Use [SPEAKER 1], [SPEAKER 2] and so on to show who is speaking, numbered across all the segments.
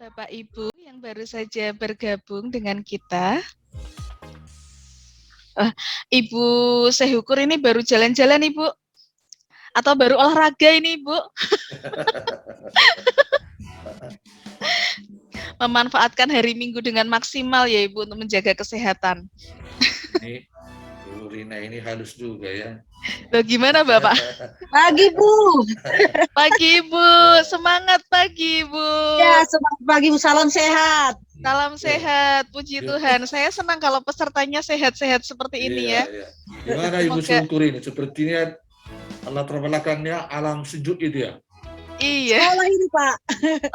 [SPEAKER 1] Bapak Ibu yang baru saja bergabung dengan kita. Ibu Sehukur ini baru jalan-jalan, Ibu? Atau baru olahraga ini, Ibu? Memanfaatkan hari Minggu dengan maksimal ya, Ibu, untuk menjaga kesehatan.
[SPEAKER 2] Ini Bu Rina ini halus juga ya.
[SPEAKER 1] Bagaimana, Bapak?
[SPEAKER 3] Pagi, Bu.
[SPEAKER 1] Pagi, Bu. Semangat pagi, Bu.
[SPEAKER 3] Ya, semangat pagi, Bu. Salam sehat.
[SPEAKER 1] Salam sehat, puji Tuhan. Saya senang kalau pesertanya sehat-sehat seperti ini ya.
[SPEAKER 2] Iya. Gimana Ibu Sehukur ini? Sepertinya latar belakangnya alam sejuk itu ya?
[SPEAKER 1] Iya.
[SPEAKER 3] Sekolah ini, Pak.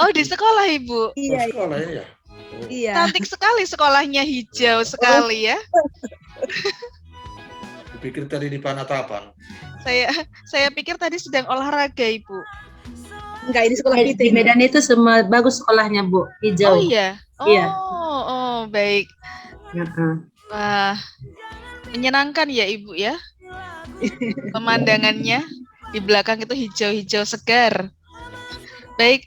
[SPEAKER 1] Oh, di sekolah, Ibu?
[SPEAKER 3] Iya.
[SPEAKER 2] Sekolah ya? Oh.
[SPEAKER 3] Iya.
[SPEAKER 1] Cantik sekali sekolahnya, hijau sekali ya.
[SPEAKER 2] Kupikir tadi di Panatapan.
[SPEAKER 1] Saya pikir tadi sedang olahraga, Ibu.
[SPEAKER 3] Enggak, ini sekolah kita.
[SPEAKER 4] Di Medan itu semua bagus sekolahnya, Bu. Hijau.
[SPEAKER 1] Oh iya.
[SPEAKER 4] Iya.
[SPEAKER 1] Oh, baik. Wah, menyenangkan ya, Ibu ya. Pemandangannya di belakang itu hijau-hijau segar. Baik,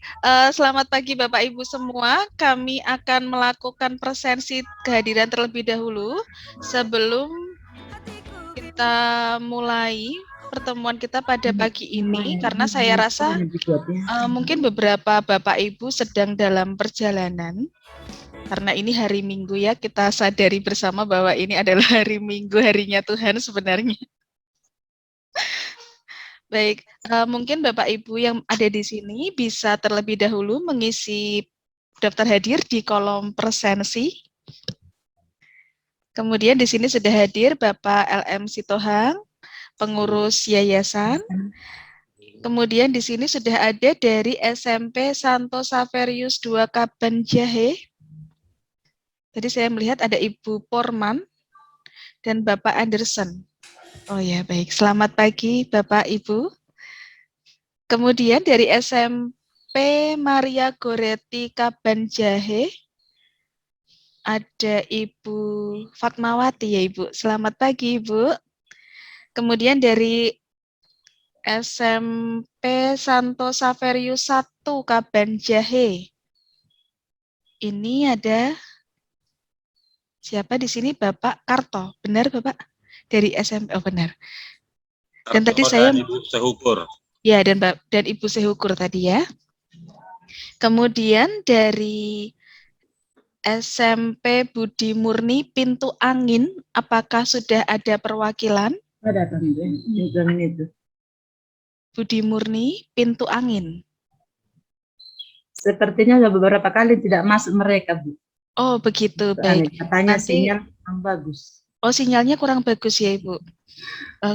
[SPEAKER 1] selamat pagi Bapak Ibu semua. Kami akan melakukan presensi kehadiran terlebih dahulu sebelum kita mulai pertemuan kita pada pagi ini, karena saya rasa mungkin beberapa Bapak Ibu sedang dalam perjalanan. Karena ini hari Minggu ya, kita sadari bersama bahwa ini adalah hari Minggu, harinya Tuhan sebenarnya. Baik, mungkin Bapak Ibu yang ada di sini bisa terlebih dahulu mengisi daftar hadir di kolom presensi. Kemudian di sini sudah hadir Bapak LM Sitohang, pengurus yayasan. Kemudian di sini sudah ada dari SMP Santo Saverius 2 Kaban Jahe. Tadi saya melihat ada Ibu Porman dan Bapak Anderson. Oh ya, baik. Selamat pagi Bapak Ibu. Kemudian dari SMP Maria Goretti Kaban Jahe ada Ibu Fatmawati ya Ibu. Selamat pagi Ibu. Kemudian dari SMP Santo Saverius 1 Kaban Jahe. Ini ada siapa di sini? Bapak Karto. Benar Bapak? Dari SMP. Oh benar. Dan tadi saya
[SPEAKER 5] Ibu Sehukur.
[SPEAKER 1] Ya, dan Ibu Sehukur tadi ya. Kemudian dari SMP Budi Murni Pintu Angin, apakah sudah ada perwakilan?
[SPEAKER 4] Ada kan Pintu Angin itu.
[SPEAKER 1] Budi Murni Pintu Angin.
[SPEAKER 4] Sepertinya sudah beberapa kali tidak masuk mereka, Bu.
[SPEAKER 1] Oh, begitu. Baik.
[SPEAKER 4] Katanya
[SPEAKER 1] Nanti,
[SPEAKER 4] sinyal yang bagus.
[SPEAKER 1] Oh, sinyalnya kurang bagus ya, Ibu.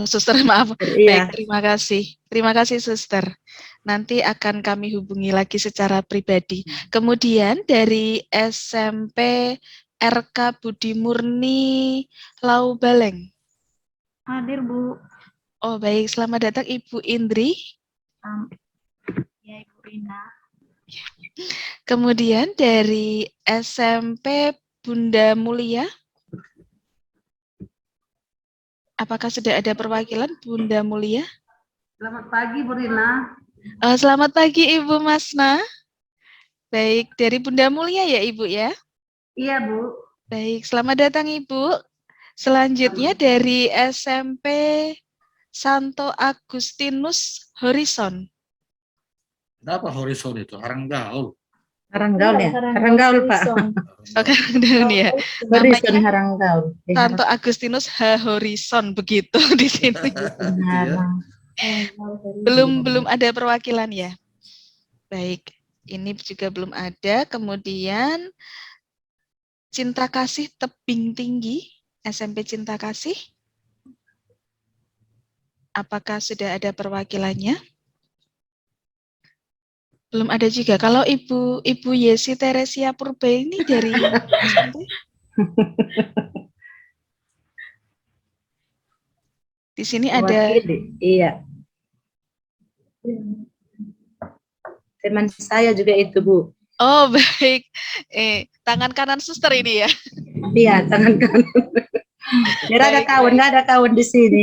[SPEAKER 1] Suster, maaf.
[SPEAKER 4] Iya.
[SPEAKER 1] Baik, terima kasih. Terima kasih, Suster. Nanti akan kami hubungi lagi secara pribadi. Kemudian dari SMP RK Budi Murni Lau Baleng.
[SPEAKER 4] Hadir, Bu.
[SPEAKER 1] Oh, baik. Selamat datang Ibu Indri.
[SPEAKER 4] Ya, Ibu Rina.
[SPEAKER 1] Kemudian dari SMP Bunda Mulia. Apakah sudah ada perwakilan Bunda Mulia?
[SPEAKER 4] Selamat pagi, Bu Rina.
[SPEAKER 1] Selamat pagi Ibu Masna. Baik, dari Bunda Mulia ya Ibu ya?
[SPEAKER 4] Iya, Bu.
[SPEAKER 1] Baik, selamat datang Ibu. Selanjutnya dari SMP Santo Agustinus Horizon.
[SPEAKER 2] Kenapa Horizon itu? Haranggaul.
[SPEAKER 4] Haranggaul ya? Haranggaul, Pak.
[SPEAKER 1] Oh, Haranggaul ya.
[SPEAKER 4] Horizon Haranggaul.
[SPEAKER 1] Santo Agustinus H. Horizon begitu di sini. Belum ada perwakilan ya. Baik, ini juga belum ada. Kemudian Cinta Kasih Tebing Tinggi, SMP Cinta Kasih. Apakah sudah ada perwakilannya? Belum ada juga. Kalau Ibu Yesi Teresia Purba ini dari SMP? Di sini ada.
[SPEAKER 4] Iya. Teman saya juga itu, Bu.
[SPEAKER 1] Oh, baik. Tangan kanan suster ini ya?
[SPEAKER 4] Iya, tangan kanan. Nggak ada kawan di sini.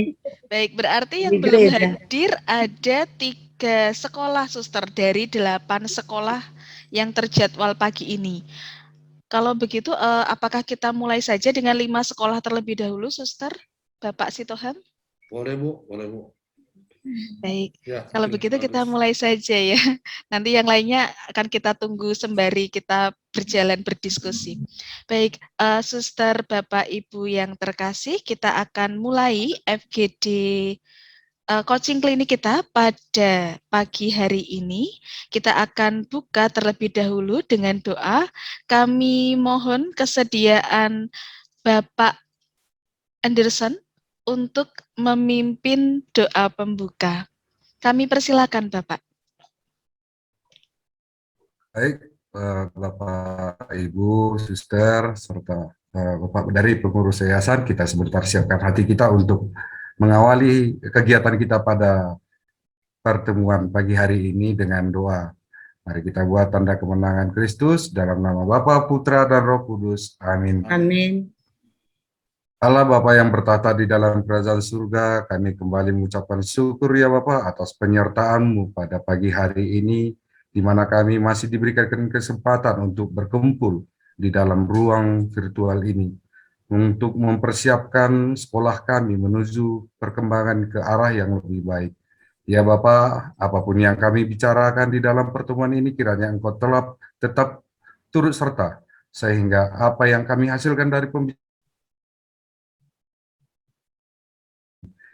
[SPEAKER 1] Baik, berarti yang belum hadir ada 3 sekolah suster dari 8 sekolah yang terjadwal pagi ini. Kalau begitu, apakah kita mulai saja dengan 5 sekolah terlebih dahulu, Suster? Bapak Sitoham?
[SPEAKER 2] Boleh Bu, boleh Bu.
[SPEAKER 1] Baik,
[SPEAKER 2] Ya,
[SPEAKER 1] kalau
[SPEAKER 2] mungkin
[SPEAKER 1] begitu kita
[SPEAKER 2] bagus.
[SPEAKER 1] mulai saja ya. Nanti yang lainnya akan kita tunggu sembari kita berjalan berdiskusi. Baik, Suster, Bapak, Ibu yang terkasih, kita akan mulai FGD coaching klinik kita pada pagi hari ini. Kita akan buka terlebih dahulu dengan doa. Kami mohon kesediaan Bapak Anderson untuk memimpin doa pembuka. Kami persilakan Bapak.
[SPEAKER 5] Baik, Bapak, Ibu, Suster, serta Bapak dari pengurus yayasan, kita sebentar siapkan hati kita untuk mengawali kegiatan kita pada pertemuan pagi hari ini dengan doa. Mari kita buat tanda kemenangan Kristus dalam nama Bapa, Putra, dan Roh Kudus. Amin.
[SPEAKER 4] Amin.
[SPEAKER 5] Allah Bapa yang bertata di dalam kerajaan surga, kami kembali mengucapkan syukur ya Bapa atas penyertaan-Mu pada pagi hari ini, di mana kami masih diberikan kesempatan untuk berkumpul di dalam ruang virtual ini, untuk mempersiapkan sekolah kami menuju perkembangan ke arah yang lebih baik. Ya Bapa, apapun yang kami bicarakan di dalam pertemuan ini, kiranya Engkau tetap turut serta, sehingga apa yang kami hasilkan dari pembicaraan,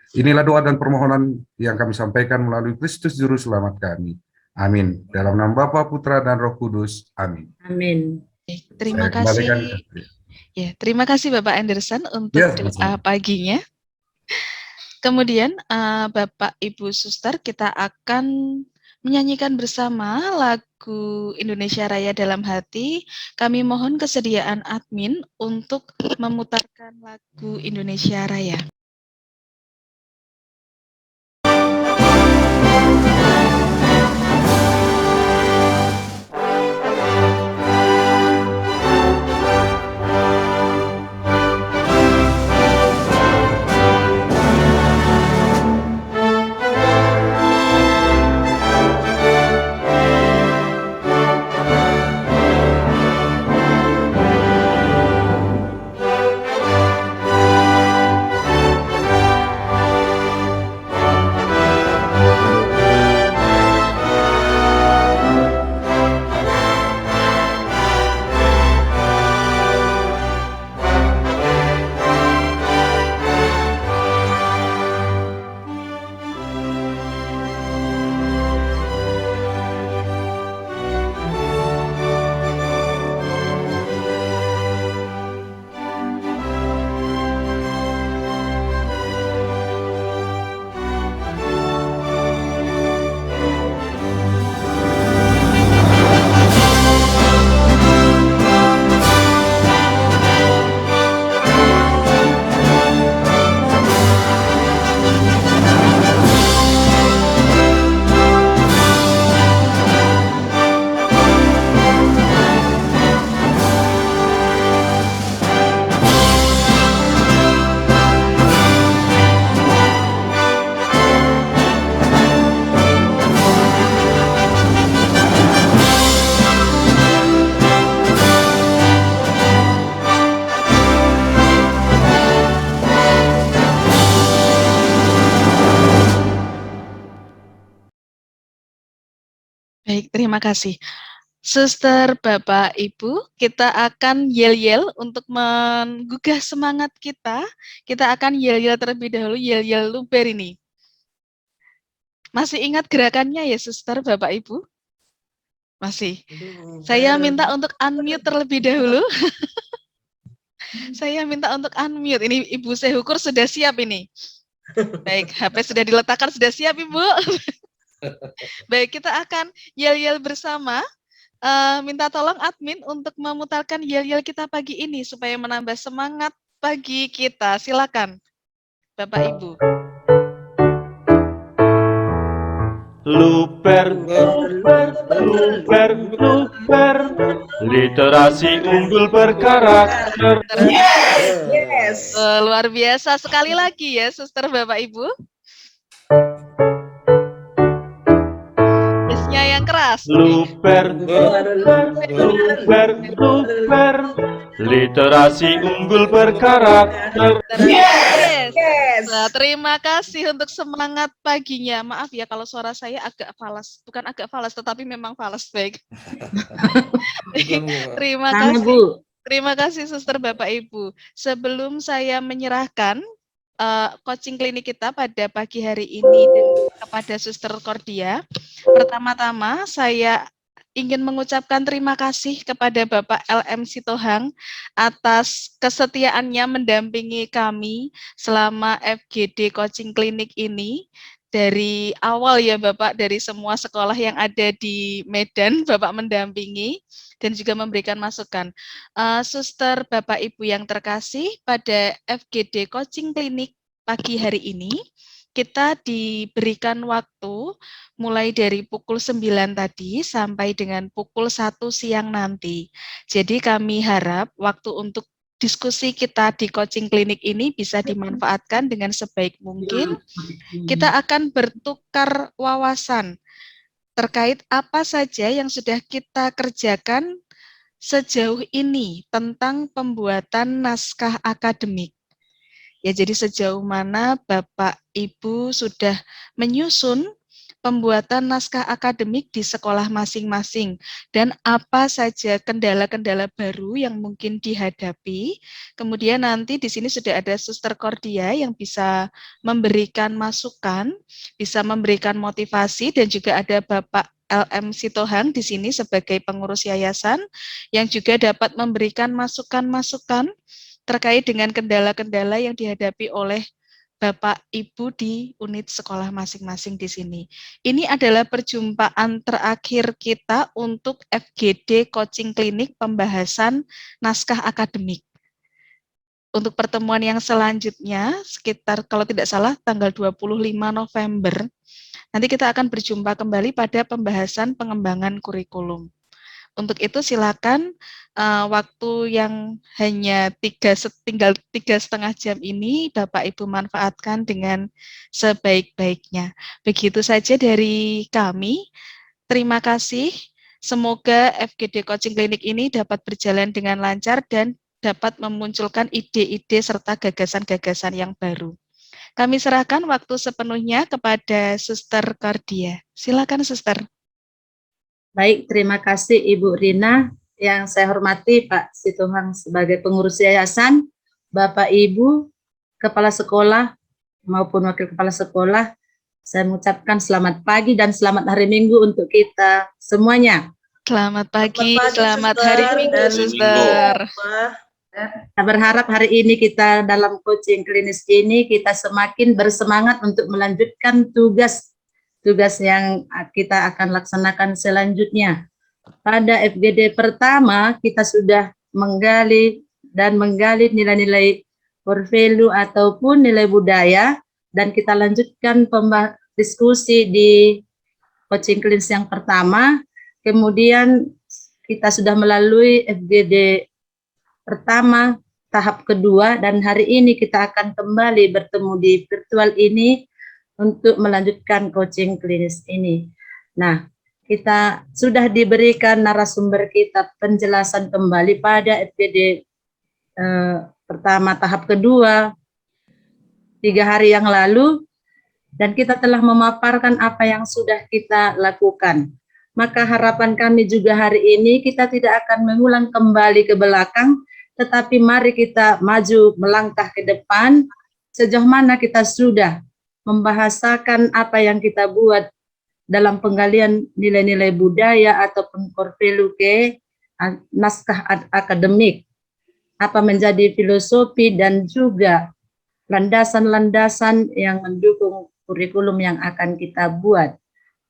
[SPEAKER 5] inilah doa dan permohonan yang kami sampaikan melalui Kristus Juru Selamat kami. Amin. Dalam nama Bapa, Putra, dan Roh Kudus. Amin.
[SPEAKER 4] Amin.
[SPEAKER 1] Terima
[SPEAKER 5] Saya kembalikan
[SPEAKER 1] kasih. Ya, terima kasih Bapak Anderson untuk
[SPEAKER 5] Ya,
[SPEAKER 1] doa paginya. Kemudian Bapak Ibu Suster, kita akan menyanyikan bersama lagu Indonesia Raya dalam Hati. Kami mohon kesediaan admin untuk memutarkan lagu Indonesia Raya. Baik, terima kasih. Suster, Bapak, Ibu, kita akan yel-yel untuk menggugah semangat kita. Kita akan yel-yel terlebih dahulu, yel-yel luber ini. Masih ingat gerakannya ya, Suster, Bapak, Ibu? Masih. Saya minta untuk unmute terlebih dahulu. Saya minta untuk unmute. Ini Ibu Sehukur sudah siap ini. Baik, HP sudah diletakkan, sudah siap, Ibu. Baik, kita akan yel-yel bersama. Minta tolong admin untuk memutarkan yel-yel kita pagi ini supaya menambah semangat pagi kita. Silakan, Bapak Ibu.
[SPEAKER 6] Luper, luper, luper, luper, literasi unggul berkarakter.
[SPEAKER 3] Yes.
[SPEAKER 1] Luar biasa sekali lagi ya, Suster, Bapak Ibu. Biasanya telinga yang keras.
[SPEAKER 6] Luper, luper, luper. Literasi unggul berkarakter.
[SPEAKER 1] Yes.
[SPEAKER 3] Yes.
[SPEAKER 1] Nah, terima kasih untuk semangat paginya. Maaf ya kalau suara saya agak falas. Bukan agak falas, tetapi memang falas. Baik.
[SPEAKER 2] Bukan, Bu.
[SPEAKER 1] Terima
[SPEAKER 4] Sama,
[SPEAKER 1] kasih.
[SPEAKER 4] Bu.
[SPEAKER 1] Terima kasih Suster Bapak Ibu. Sebelum saya menyerahkan coaching klinik kita pada pagi hari ini kepada Suster Cordia, pertama-tama saya ingin mengucapkan terima kasih kepada Bapak LM Sitohang atas kesetiaannya mendampingi kami selama FGD Coaching Klinik ini. Dari awal ya Bapak, dari semua sekolah yang ada di Medan, Bapak mendampingi dan juga memberikan masukan. Suster Bapak Ibu yang terkasih, pada FGD Coaching Klinik pagi hari ini, kita diberikan waktu mulai dari pukul 9 tadi sampai dengan pukul 1 siang nanti. Jadi kami harap waktu untuk diskusi kita di coaching klinik ini bisa dimanfaatkan dengan sebaik mungkin. Kita akan bertukar wawasan terkait apa saja yang sudah kita kerjakan sejauh ini tentang pembuatan naskah akademik. Ya, jadi sejauh mana Bapak Ibu sudah menyusun pembuatan naskah akademik di sekolah masing-masing dan apa saja kendala-kendala baru yang mungkin dihadapi. Kemudian nanti di sini sudah ada Suster Cordia yang bisa memberikan masukan, bisa memberikan motivasi, dan juga ada Bapak LM Sitohang di sini sebagai pengurus yayasan yang juga dapat memberikan masukan-masukan terkait dengan kendala-kendala yang dihadapi oleh Bapak Ibu di unit sekolah masing-masing di sini. Ini adalah perjumpaan terakhir kita untuk FGD Coaching Klinik pembahasan naskah akademik. Untuk pertemuan yang selanjutnya, sekitar kalau tidak salah tanggal 25 November, nanti kita akan berjumpa kembali pada pembahasan pengembangan kurikulum. Untuk itu silakan waktu yang hanya tinggal 3,5 jam ini Bapak Ibu manfaatkan dengan sebaik-baiknya. Begitu saja dari kami. Terima kasih. Semoga FGD Coaching Klinik ini dapat berjalan dengan lancar dan dapat memunculkan ide-ide serta gagasan-gagasan yang baru. Kami serahkan waktu sepenuhnya kepada Suster Cordia. Silakan Suster.
[SPEAKER 4] Baik, terima kasih Ibu Rina. Yang saya hormati Pak Sitohang sebagai pengurus yayasan, Bapak Ibu, Kepala Sekolah maupun Wakil Kepala Sekolah, saya mengucapkan selamat pagi dan selamat hari Minggu untuk kita semuanya.
[SPEAKER 1] Selamat pagi,
[SPEAKER 3] Selamat pagi,
[SPEAKER 1] selamat
[SPEAKER 3] Suster.
[SPEAKER 1] hari Minggu,
[SPEAKER 3] Dan
[SPEAKER 1] Suster.
[SPEAKER 4] Saya berharap hari ini kita dalam coaching klinis ini kita semakin bersemangat untuk melanjutkan tugas yang kita akan laksanakan selanjutnya. Pada FGD pertama, kita sudah menggali nilai-nilai core value ataupun nilai budaya, dan kita lanjutkan diskusi di coaching klinis yang pertama. Kemudian kita sudah melalui FGD pertama, tahap kedua, dan hari ini kita akan kembali bertemu di virtual ini untuk melanjutkan coaching klinis ini. Nah, kita sudah diberikan narasumber kita penjelasan kembali pada FGD pertama tahap kedua 3 hari yang lalu, dan kita telah memaparkan apa yang sudah kita lakukan. Maka harapan kami juga hari ini kita tidak akan mengulang kembali ke belakang, tetapi mari kita maju melangkah ke depan sejauh mana kita sudah membahasakan apa yang kita buat dalam penggalian nilai-nilai budaya ataupun core value ke naskah akademik, apa menjadi filosofi dan juga landasan-landasan yang mendukung kurikulum yang akan kita buat.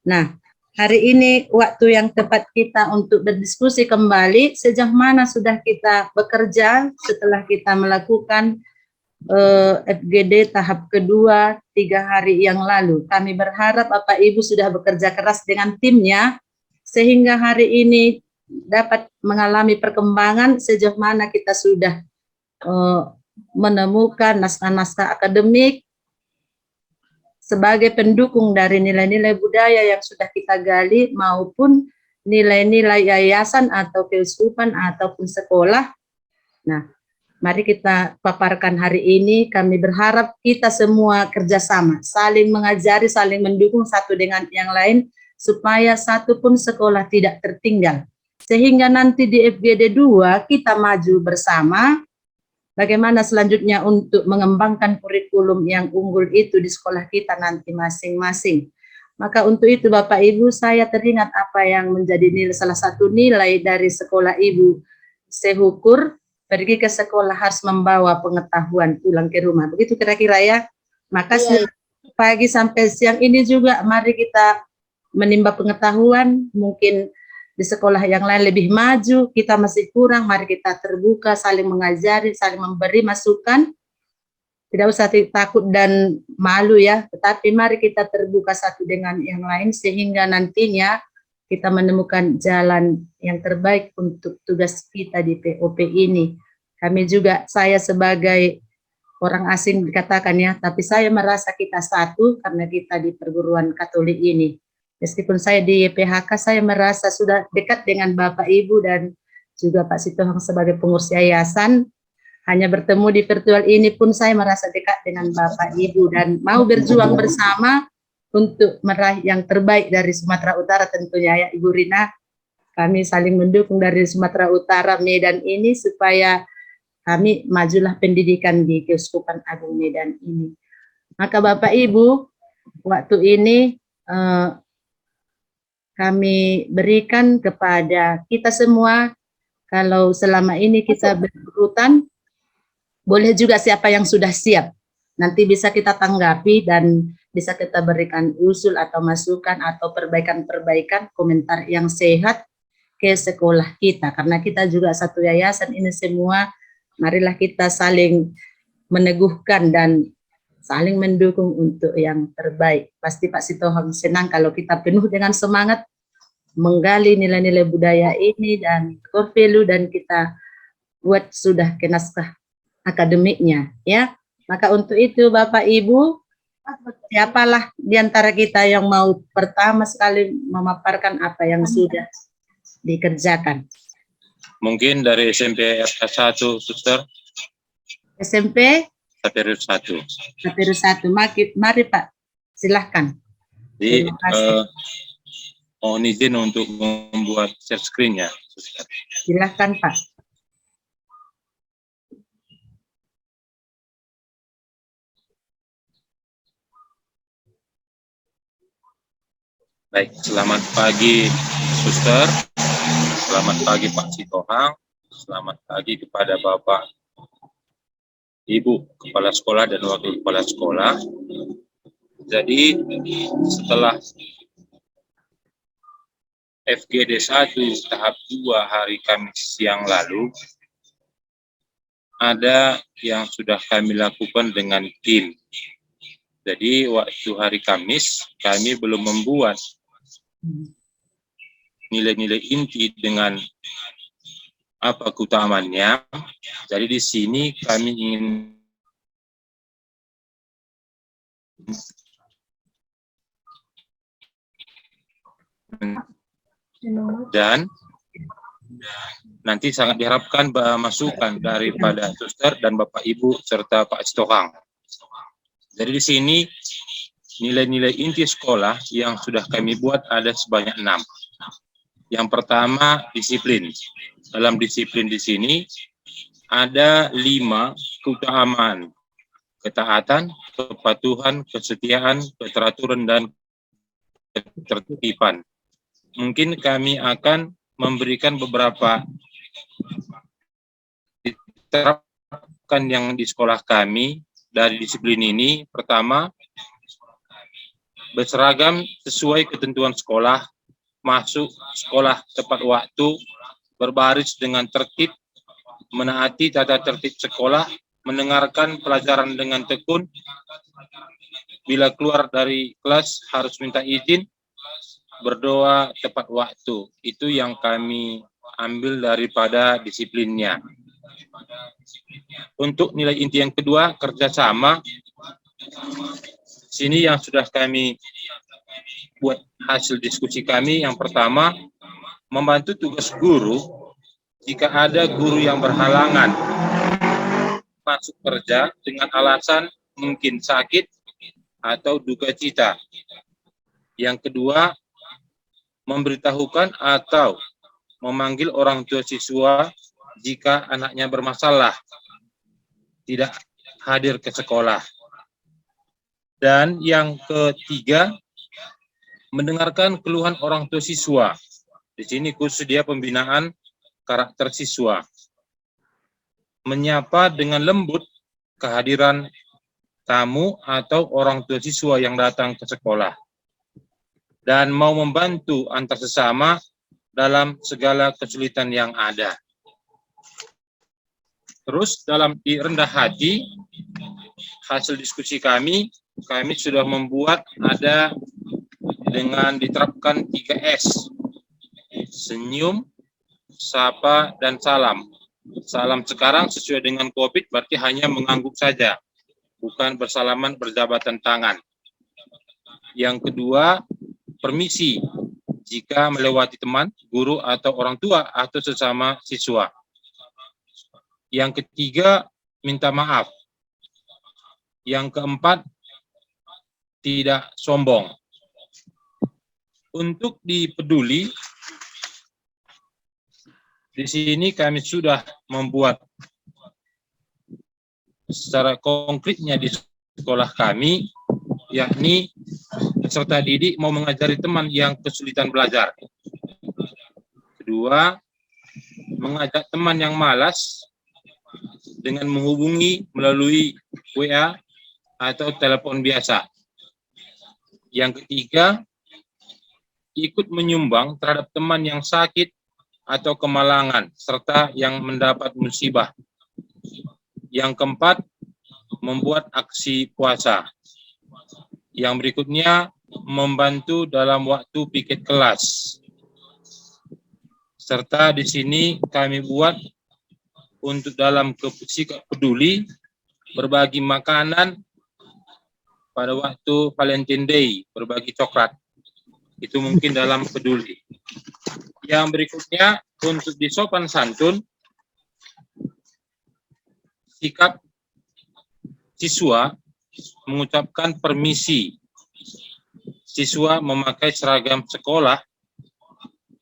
[SPEAKER 4] Nah, hari ini waktu yang tepat kita untuk berdiskusi kembali sejauh mana sudah kita bekerja setelah kita melakukan FGD tahap kedua 3 hari yang lalu. Kami berharap Bapak Ibu sudah bekerja keras dengan timnya sehingga hari ini dapat mengalami perkembangan sejauh mana kita sudah menemukan naskah-naskah akademik sebagai pendukung dari nilai-nilai budaya yang sudah kita gali maupun nilai-nilai yayasan atau keuskupan ataupun sekolah. Nah, mari kita paparkan hari ini. Kami berharap kita semua kerjasama, saling mengajari, saling mendukung satu dengan yang lain, supaya satu pun sekolah tidak tertinggal. Sehingga nanti di FGD 2 kita maju bersama, bagaimana selanjutnya untuk mengembangkan kurikulum yang unggul itu di sekolah kita nanti masing-masing. Maka untuk itu Bapak Ibu, saya teringat apa yang menjadi nilai, salah satu nilai dari sekolah Ibu Sehukur, pergi ke sekolah harus membawa pengetahuan pulang ke rumah. Begitu kira-kira ya. Maka pagi sampai siang ini juga mari kita menimba pengetahuan, mungkin di sekolah yang lain lebih maju, kita masih kurang, mari kita terbuka, saling mengajari, saling memberi masukan. Tidak usah takut dan malu ya, tetapi mari kita terbuka satu dengan yang lain, sehingga nantinya kita menemukan jalan yang terbaik untuk tugas kita di POP ini. Kami juga, saya sebagai orang asing dikatakan ya, tapi saya merasa kita satu karena kita di perguruan Katolik ini. Meskipun saya di PHK, saya merasa sudah dekat dengan Bapak Ibu dan juga Pak Sitohang sebagai pengurus yayasan. Hanya bertemu di virtual ini pun saya merasa dekat dengan Bapak Ibu dan mau berjuang bersama untuk meraih yang terbaik dari Sumatera Utara tentunya ya Ibu Rina. Kami saling mendukung dari Sumatera Utara Medan ini supaya kami majulah pendidikan di Keuskupan Agung Medan ini. Maka Bapak Ibu, waktu ini kami berikan kepada kita semua, kalau selama ini kita berurutan, boleh juga siapa yang sudah siap. Nanti bisa kita tanggapi dan bisa kita berikan usul atau masukan atau perbaikan-perbaikan komentar yang sehat ke sekolah kita. Karena kita juga satu yayasan ini semua, marilah kita saling meneguhkan dan saling mendukung untuk yang terbaik. Pasti Pak Sitohang senang kalau kita penuh dengan semangat menggali nilai-nilai budaya ini dan core value dan kita buat sudah ke naskah akademiknya ya. Maka untuk itu Bapak Ibu, siapalah di antara kita yang mau pertama sekali memaparkan apa yang sudah dikerjakan?
[SPEAKER 7] Mungkin dari SMP FK1, Suster.
[SPEAKER 3] SMP
[SPEAKER 7] Tapirus 1.
[SPEAKER 3] Tapirus 1. Mari Pak, silahkan.
[SPEAKER 7] Jadi mohon izin untuk membuat share screen-nya.
[SPEAKER 3] Silahkan Pak.
[SPEAKER 7] Baik, selamat pagi Suster, selamat pagi Pak Sitohang, selamat pagi kepada Bapak, Ibu Kepala Sekolah dan Wakil Kepala Sekolah. Jadi setelah FGD 1 tahap 2 hari Kamis siang lalu, ada yang sudah kami lakukan dengan tim. Jadi waktu hari Kamis kami belum membuat nilai-nilai inti dengan apa keutamaannya. Jadi di sini kami ingin dan nanti sangat diharapkan masukan daripada Suster dan Bapak Ibu serta Pak Sitohang. Jadi di sini nilai-nilai inti sekolah yang sudah kami buat ada sebanyak 6. Yang pertama disiplin. Dalam disiplin di sini ada 5 keutamaan: ketaatan, kepatuhan, kesetiaan, keteraturan, dan ketertiban. Mungkin kami akan memberikan beberapa diterapkan yang di sekolah kami dari disiplin ini. Pertama, berseragam sesuai ketentuan sekolah, masuk sekolah tepat waktu, berbaris dengan tertib, menaati tata tertib sekolah, mendengarkan pelajaran dengan tekun, bila keluar dari kelas harus minta izin, berdoa tepat waktu. Itu yang kami ambil daripada disiplinnya. Untuk nilai inti yang kedua, kerjasama. Sini yang sudah kami buat hasil diskusi kami. Yang pertama, membantu tugas guru jika ada guru yang berhalangan masuk kerja dengan alasan mungkin sakit atau duka cita. Yang kedua, memberitahukan atau memanggil orang tua siswa jika anaknya bermasalah, tidak hadir ke sekolah. Dan yang ketiga, mendengarkan keluhan orang tua siswa. Di sini khusus dia pembinaan karakter siswa. Menyapa dengan lembut kehadiran tamu atau orang tua siswa yang datang ke sekolah. Dan mau membantu antar sesama dalam segala kesulitan yang ada. Terus dalam rendah hati, hasil diskusi kami sudah membuat ada dengan diterapkan 3S. Senyum, sapa, dan salam. Salam sekarang sesuai dengan COVID berarti hanya mengangguk saja, bukan bersalaman berjabatan tangan. Yang kedua, permisi jika melewati teman, guru, atau orang tua, atau sesama siswa. Yang ketiga, minta maaf. Yang keempat, tidak sombong. Untuk di peduli, di sini kami sudah membuat secara konkretnya di sekolah kami, yakni peserta didik mau mengajari teman yang kesulitan belajar. Kedua, mengajak teman yang malas dengan menghubungi melalui WA atau telepon biasa. Yang ketiga, ikut menyumbang terhadap teman yang sakit atau kemalangan, serta yang mendapat musibah. Yang keempat, membuat aksi puasa. Yang berikutnya, membantu dalam waktu piket kelas. Serta di sini kami buat untuk dalam sikap peduli, berbagi makanan pada waktu Valentine Day, berbagi coklat. Itu mungkin dalam peduli. Yang berikutnya, untuk di sopan santun, sikap siswa mengucapkan permisi. Siswa memakai seragam sekolah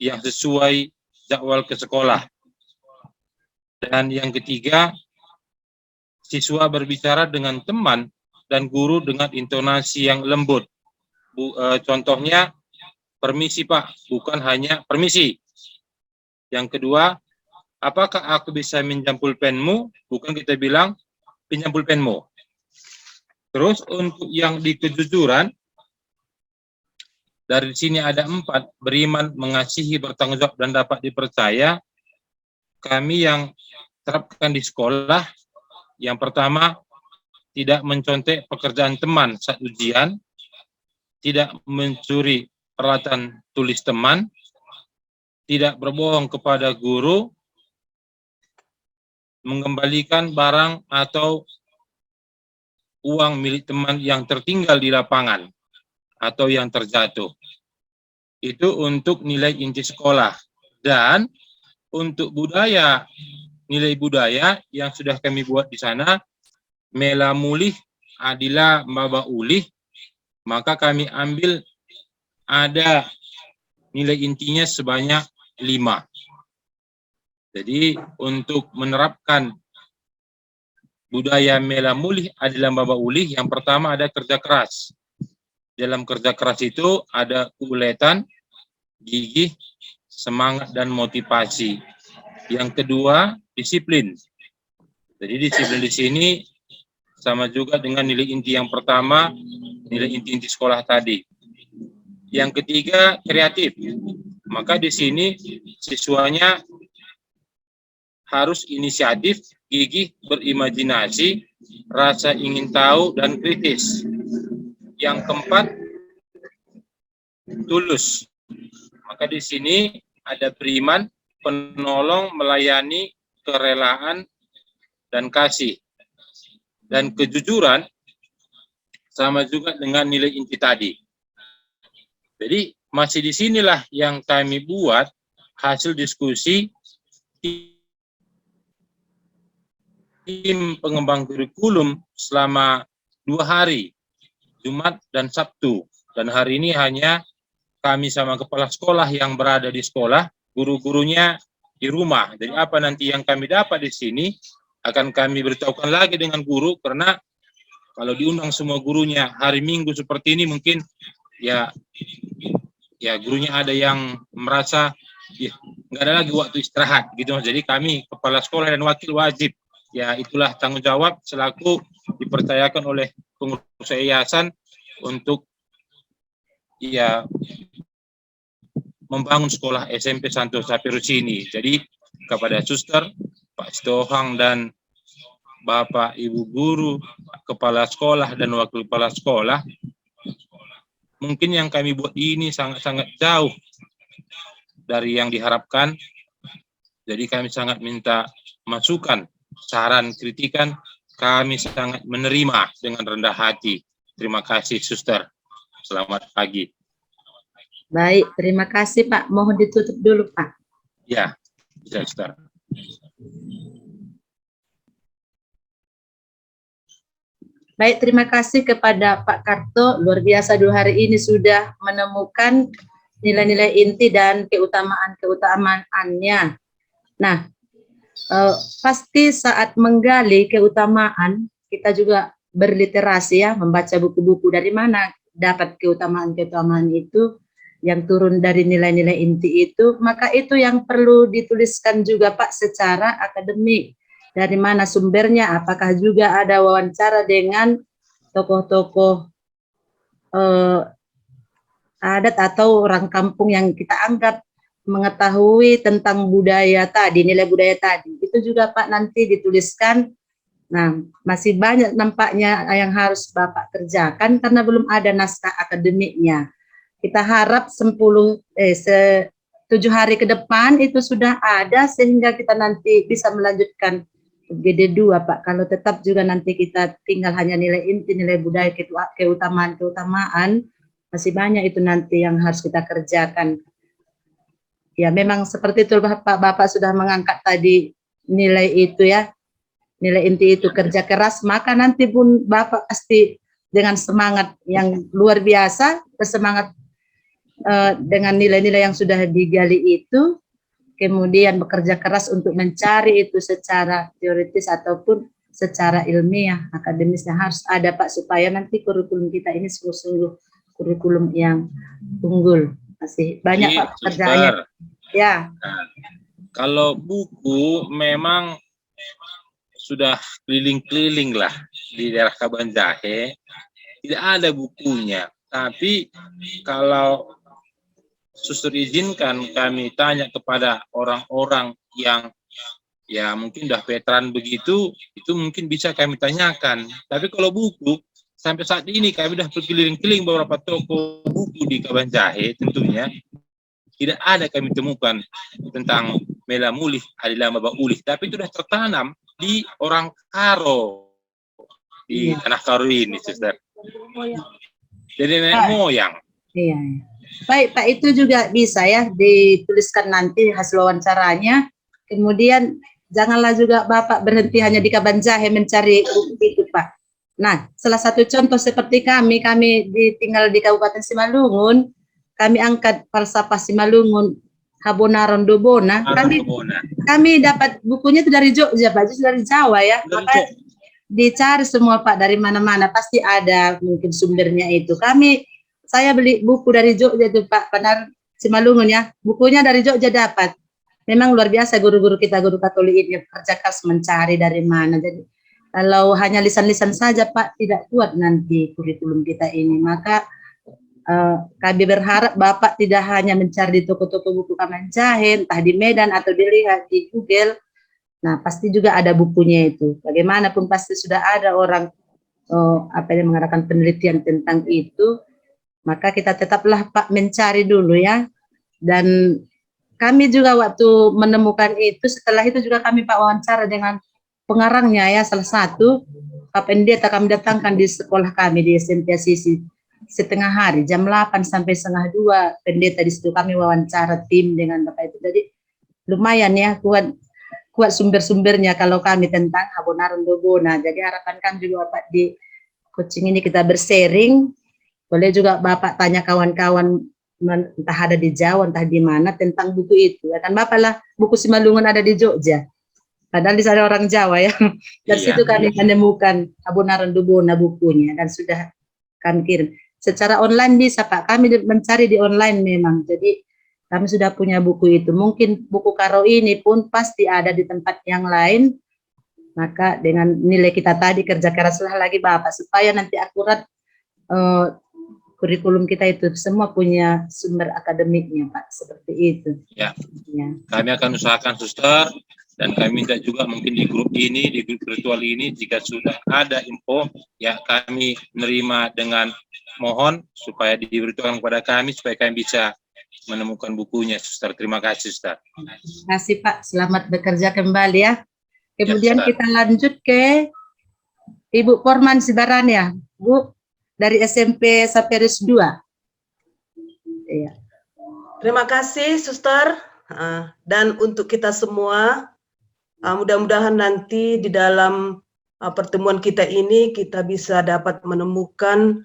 [SPEAKER 7] yang sesuai jadwal ke sekolah. Dan yang ketiga, siswa berbicara dengan teman dan guru dengan intonasi yang lembut. Contohnya, permisi Pak, bukan hanya permisi. Yang kedua, apakah aku bisa minjam pulpenmu? Bukan kita bilang pinjam pulpenmu. Terus untuk yang di kejujuran, dari sini ada 4, beriman, mengasihi, bertanggung jawab, dan dapat dipercaya. Kami yang terapkan di sekolah, yang pertama, tidak mencontek pekerjaan teman saat ujian, tidak mencuri peralatan tulis teman, tidak berbohong kepada guru, mengembalikan barang atau uang milik teman yang tertinggal di lapangan atau yang terjatuh. Itu untuk nilai inti sekolah. Dan untuk budaya, nilai budaya yang sudah kami buat di sana, Mela mulih, adila maba ulih, maka kami ambil ada nilai intinya sebanyak 5. Jadi untuk menerapkan budaya Mela mulih, adila maba ulih, yang pertama ada kerja keras. Dalam kerja keras itu ada keuletan, gigih, semangat, dan motivasi. Yang kedua, disiplin. Jadi disiplin di sini sama juga dengan nilai inti yang pertama, nilai inti sekolah tadi. Yang ketiga, kreatif. Maka di sini siswanya harus inisiatif, gigih, berimajinasi, rasa ingin tahu, dan kritis. Yang keempat, tulus. Maka di sini ada beriman, penolong, melayani, kerelaan, dan kasih. Dan kejujuran, sama juga dengan nilai inti tadi. Jadi masih di sinilah yang kami buat hasil diskusi tim pengembang kurikulum selama 2 hari, Jumat dan Sabtu. Dan hari ini hanya kami sama kepala sekolah yang berada di sekolah, guru-gurunya di rumah. Jadi apa nanti yang kami dapat di sini akan kami beritahukan lagi dengan guru, karena kalau diundang semua gurunya hari Minggu seperti ini mungkin ya gurunya ada yang merasa ya nggak ada lagi waktu istirahat gitu. Jadi kami kepala sekolah dan wakil wajib, ya itulah tanggung jawab selaku dipercayakan oleh pengurus yayasan untuk ya membangun sekolah SMP Santo Sapirus ini. Jadi kepada suster, Pak Stohang dan Bapak Ibu guru, kepala sekolah dan wakil kepala sekolah, mungkin yang kami buat ini sangat-sangat jauh dari yang diharapkan. Jadi kami sangat minta masukan, saran, kritikan, kami sangat menerima dengan rendah hati. Terima kasih, suster. Selamat pagi.
[SPEAKER 4] Baik, terima kasih Pak. Mohon ditutup dulu Pak.
[SPEAKER 7] Ya, bisa, suster.
[SPEAKER 4] Baik, terima kasih kepada Pak Karto. Luar biasa 2 hari ini sudah menemukan nilai-nilai inti dan keutamaan-keutamaannya. Nah, pasti saat menggali keutamaan, kita juga berliterasi ya, membaca buku-buku dari mana dapat keutamaan-keutamaan itu yang turun dari nilai-nilai inti itu, maka itu yang perlu dituliskan juga Pak secara akademik. Dari mana sumbernya, apakah juga ada wawancara dengan tokoh-tokoh adat atau orang kampung yang kita anggap mengetahui tentang budaya tadi, nilai budaya tadi. Itu juga Pak nanti dituliskan. Nah, masih banyak nampaknya yang harus Bapak kerjakan karena belum ada naskah akademiknya. Kita harap 7 hari ke depan itu sudah ada sehingga kita nanti bisa melanjutkan GD2 Pak. Kalau tetap juga nanti kita tinggal hanya nilai inti, nilai budaya, keutamaan, masih banyak itu nanti yang harus kita kerjakan. Ya memang seperti itu Bapak sudah mengangkat tadi nilai itu ya, nilai inti itu kerja keras, maka nanti pun Bapak pasti dengan semangat yang luar biasa, bersemangat dengan nilai-nilai yang sudah digali itu, kemudian bekerja keras untuk mencari itu secara teoritis ataupun secara ilmiah, akademisnya harus ada Pak, supaya nanti kurikulum kita ini sungguh-sungguh kurikulum yang unggul. Masih banyak Pak pekerjaannya. Ya.
[SPEAKER 7] Nah, kalau buku memang sudah keliling-keliling lah di daerah Kabanjahe, tidak ada bukunya. Tapi kalau suster izinkan kami tanya kepada orang-orang yang ya mungkin udah veteran begitu, itu mungkin bisa kami tanyakan. Tapi kalau buku, sampai saat ini kami sudah berkeliling-keliling beberapa toko buku di Kabanjahe, tentunya tidak ada kami temukan tentang Mela Mulih, Adilama Baulih. Tapi itu sudah tertanam di orang Karo, di tanah Karo ini, suster. Jadi nenek moyang.
[SPEAKER 4] Iya. Baik Pak, itu juga bisa ya dituliskan nanti hasil wawancaranya. Kemudian janganlah juga Bapak berhenti hanya di Kabanjahe mencari itu Pak. Nah, salah satu contoh seperti kami tinggal di Kabupaten Simalungun, kami angkat falsafah Simalungun, Habonaron Dobona. Kami dapat bukunya itu dari Jogja Pak, justru dari Jawa ya. Maka dicari semua Pak, dari mana-mana pasti ada mungkin sumbernya itu. Saya beli buku dari Jogja itu Pak, benar Simalungun ya. Bukunya dari Jogja dapat. Memang luar biasa guru-guru kita, guru Katolik ini kerja keras mencari dari mana. Jadi kalau hanya lisan-lisan saja Pak, tidak kuat nanti kurikulum kita ini. Maka kami berharap Bapak tidak hanya mencari di toko-toko buku Kabanjahe, entah di Medan atau dilihat di Google. Nah, pasti juga ada bukunya itu. Bagaimanapun pasti sudah ada orang yang mengadakan penelitian tentang itu. Maka kita tetaplah Pak mencari dulu ya. Dan kami juga waktu menemukan itu, setelah itu juga kami Pak wawancara dengan pengarangnya ya, salah satu Pak Pendeta kami datangkan di sekolah kami di SMP Asisi setengah hari, jam 8 sampai setengah 2. Pendeta di situ kami wawancara tim dengan Bapak itu. Jadi lumayan ya, kuat sumber-sumbernya kalau kami tentang Abonaron Dobona. Jadi harapan kami juga Bapak di coaching ini kita bersharing. Boleh juga Bapak tanya kawan-kawan entah ada di Jawa, entah di mana tentang buku itu. Ya kan Bapak lah, buku Simalungun ada di Jogja. Padahal di sana orang Jawa ya. Dari situ kami menemukan Abonaron Dobona bukunya dan sudah kami kirim. Secara online bisa Pak, kami mencari di online memang. Jadi kami sudah punya buku itu. Mungkin buku Karo ini pun pasti ada di tempat yang lain. Maka dengan nilai kita tadi kerja keraslah lagi Bapak supaya nanti akurat kurikulum kita itu semua punya sumber akademiknya Pak, seperti itu.
[SPEAKER 7] Ya. Kami akan usahakan Suster, dan kami minta juga mungkin di grup ini, di grup virtual ini, jika sudah ada info, ya kami menerima dengan mohon supaya diberitahukan kepada kami supaya kami bisa menemukan bukunya, Suster. Terima kasih, Suster.
[SPEAKER 4] Terima kasih Pak, selamat bekerja kembali ya. Kemudian
[SPEAKER 7] Ya,
[SPEAKER 4] kita lanjut ke Ibu Porman Sibaran ya, Bu, dari SMP Saperus 2. Iya.
[SPEAKER 8] Terima kasih, Suster. Dan untuk kita semua, mudah-mudahan nanti di dalam pertemuan kita ini kita bisa dapat menemukan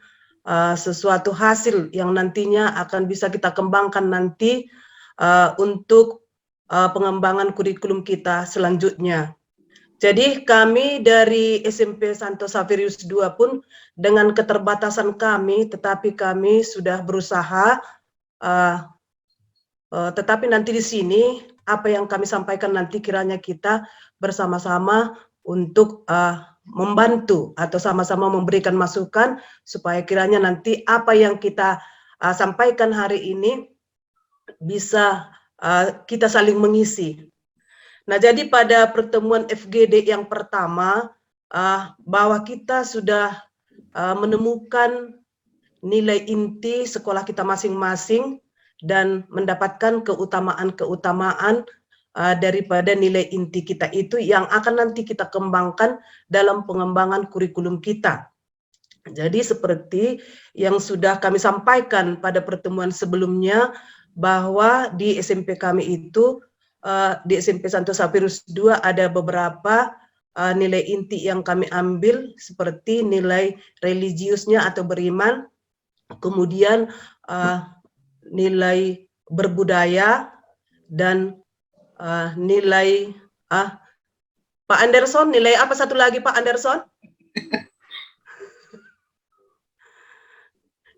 [SPEAKER 8] sesuatu hasil yang nantinya akan bisa kita kembangkan nanti untuk pengembangan kurikulum kita selanjutnya. Jadi kami dari SMP Santo Saverius II pun dengan keterbatasan kami, tetapi kami sudah berusaha, tetapi nanti di sini apa yang kami sampaikan nanti kiranya kita bersama-sama untuk membantu atau sama-sama memberikan masukan supaya kiranya nanti apa yang kita sampaikan hari ini bisa kita saling mengisi. Nah, jadi pada pertemuan FGD yang pertama, bahwa kita sudah menemukan nilai inti sekolah kita masing-masing dan mendapatkan keutamaan-keutamaan daripada nilai inti kita itu yang akan nanti kita kembangkan dalam pengembangan kurikulum kita. Jadi seperti yang sudah kami sampaikan pada pertemuan sebelumnya, bahwa di SMP kami itu, di SMP Santo Saverius II ada beberapa nilai inti yang kami ambil seperti nilai religiusnya atau beriman, kemudian nilai berbudaya, dan nilai Pak Anderson, nilai apa satu lagi Pak Anderson?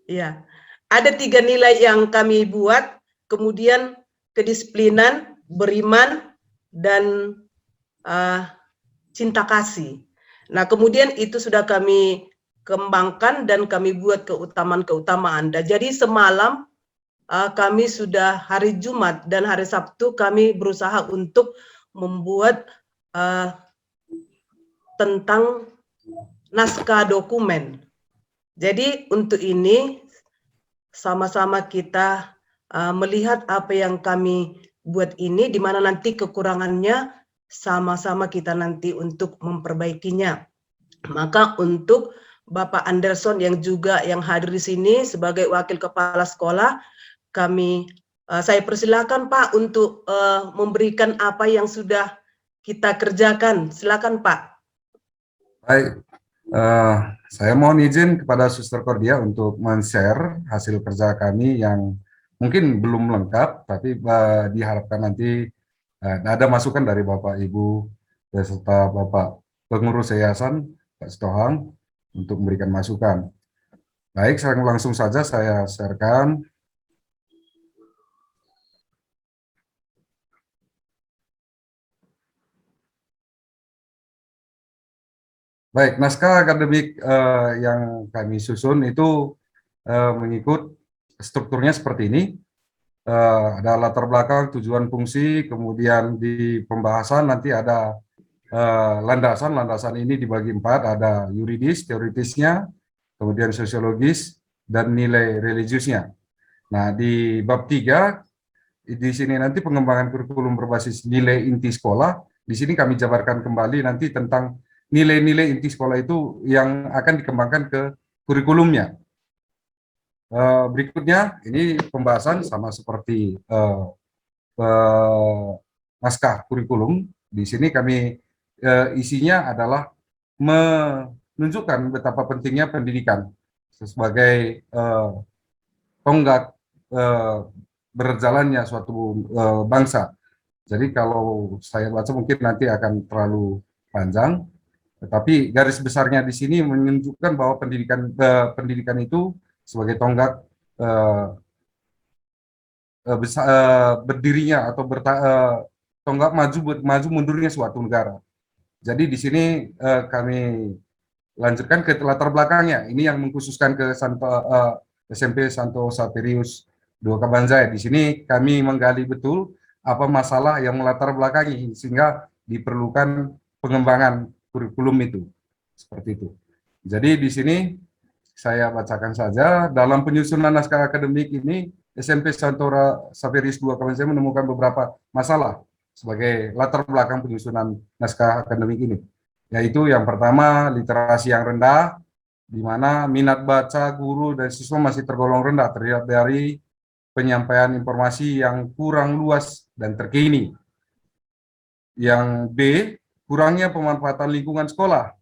[SPEAKER 8] Ya, ada 3 nilai yang kami buat, kemudian kedisiplinan, beriman, dan cinta kasih. Nah, kemudian itu sudah kami kembangkan dan kami buat keutamaan-keutamaan. Dan jadi semalam kami sudah hari Jumat dan hari Sabtu kami berusaha untuk membuat tentang naskah dokumen. Jadi untuk ini sama-sama kita melihat apa yang kami buat ini, di mana nanti kekurangannya sama-sama kita nanti untuk memperbaikinya. Maka untuk Bapak Anderson yang juga yang hadir di sini sebagai wakil kepala sekolah, saya persilakan Pak untuk memberikan apa yang sudah kita kerjakan. Silakan Pak.
[SPEAKER 5] Baik, saya mohon izin kepada Suster Cordia untuk men-share hasil kerja kami yang mungkin belum lengkap, tapi diharapkan nanti ada masukan dari Bapak Ibu beserta Bapak Pengurus Yayasan, Pak Stohang, untuk memberikan masukan. Baik, langsung saja saya sharekan. Baik, naskah akademik yang kami susun itu mengikut strukturnya seperti ini. Ada latar belakang, tujuan, fungsi, kemudian di pembahasan nanti ada landasan. Landasan ini dibagi 4, ada yuridis, teoritisnya, kemudian sosiologis, dan nilai religiusnya. Nah, di bab 3, di sini nanti pengembangan kurikulum berbasis nilai inti sekolah. Di sini kami jabarkan kembali nanti tentang nilai-nilai inti sekolah itu yang akan dikembangkan ke kurikulumnya. Berikutnya ini pembahasan sama seperti naskah kurikulum. Di sini kami isinya adalah menunjukkan betapa pentingnya pendidikan sebagai tonggak berjalannya suatu bangsa. Jadi kalau saya baca mungkin nanti akan terlalu panjang, tetapi garis besarnya di sini menunjukkan bahwa pendidikan itu sebagai tonggak berdirinya atau tonggak maju mundurnya suatu negara. Jadi di sini kami lanjutkan ke latar belakangnya. Ini yang mengkhususkan ke SMP Santo Saperius II Kabanjai. Di sini kami menggali betul apa masalah yang melatar belakangi sehingga diperlukan pengembangan kurikulum itu. Seperti itu. Jadi di sini saya bacakan saja, dalam penyusunan naskah akademik ini SMP Santo Saperius II Kabanjai menemukan beberapa masalah sebagai latar belakang penyusunan naskah akademik ini. Yaitu yang pertama, literasi yang rendah, di mana minat baca guru dan siswa masih tergolong rendah terlihat dari penyampaian informasi yang kurang luas dan terkini. Yang B, kurangnya pemanfaatan lingkungan sekolah.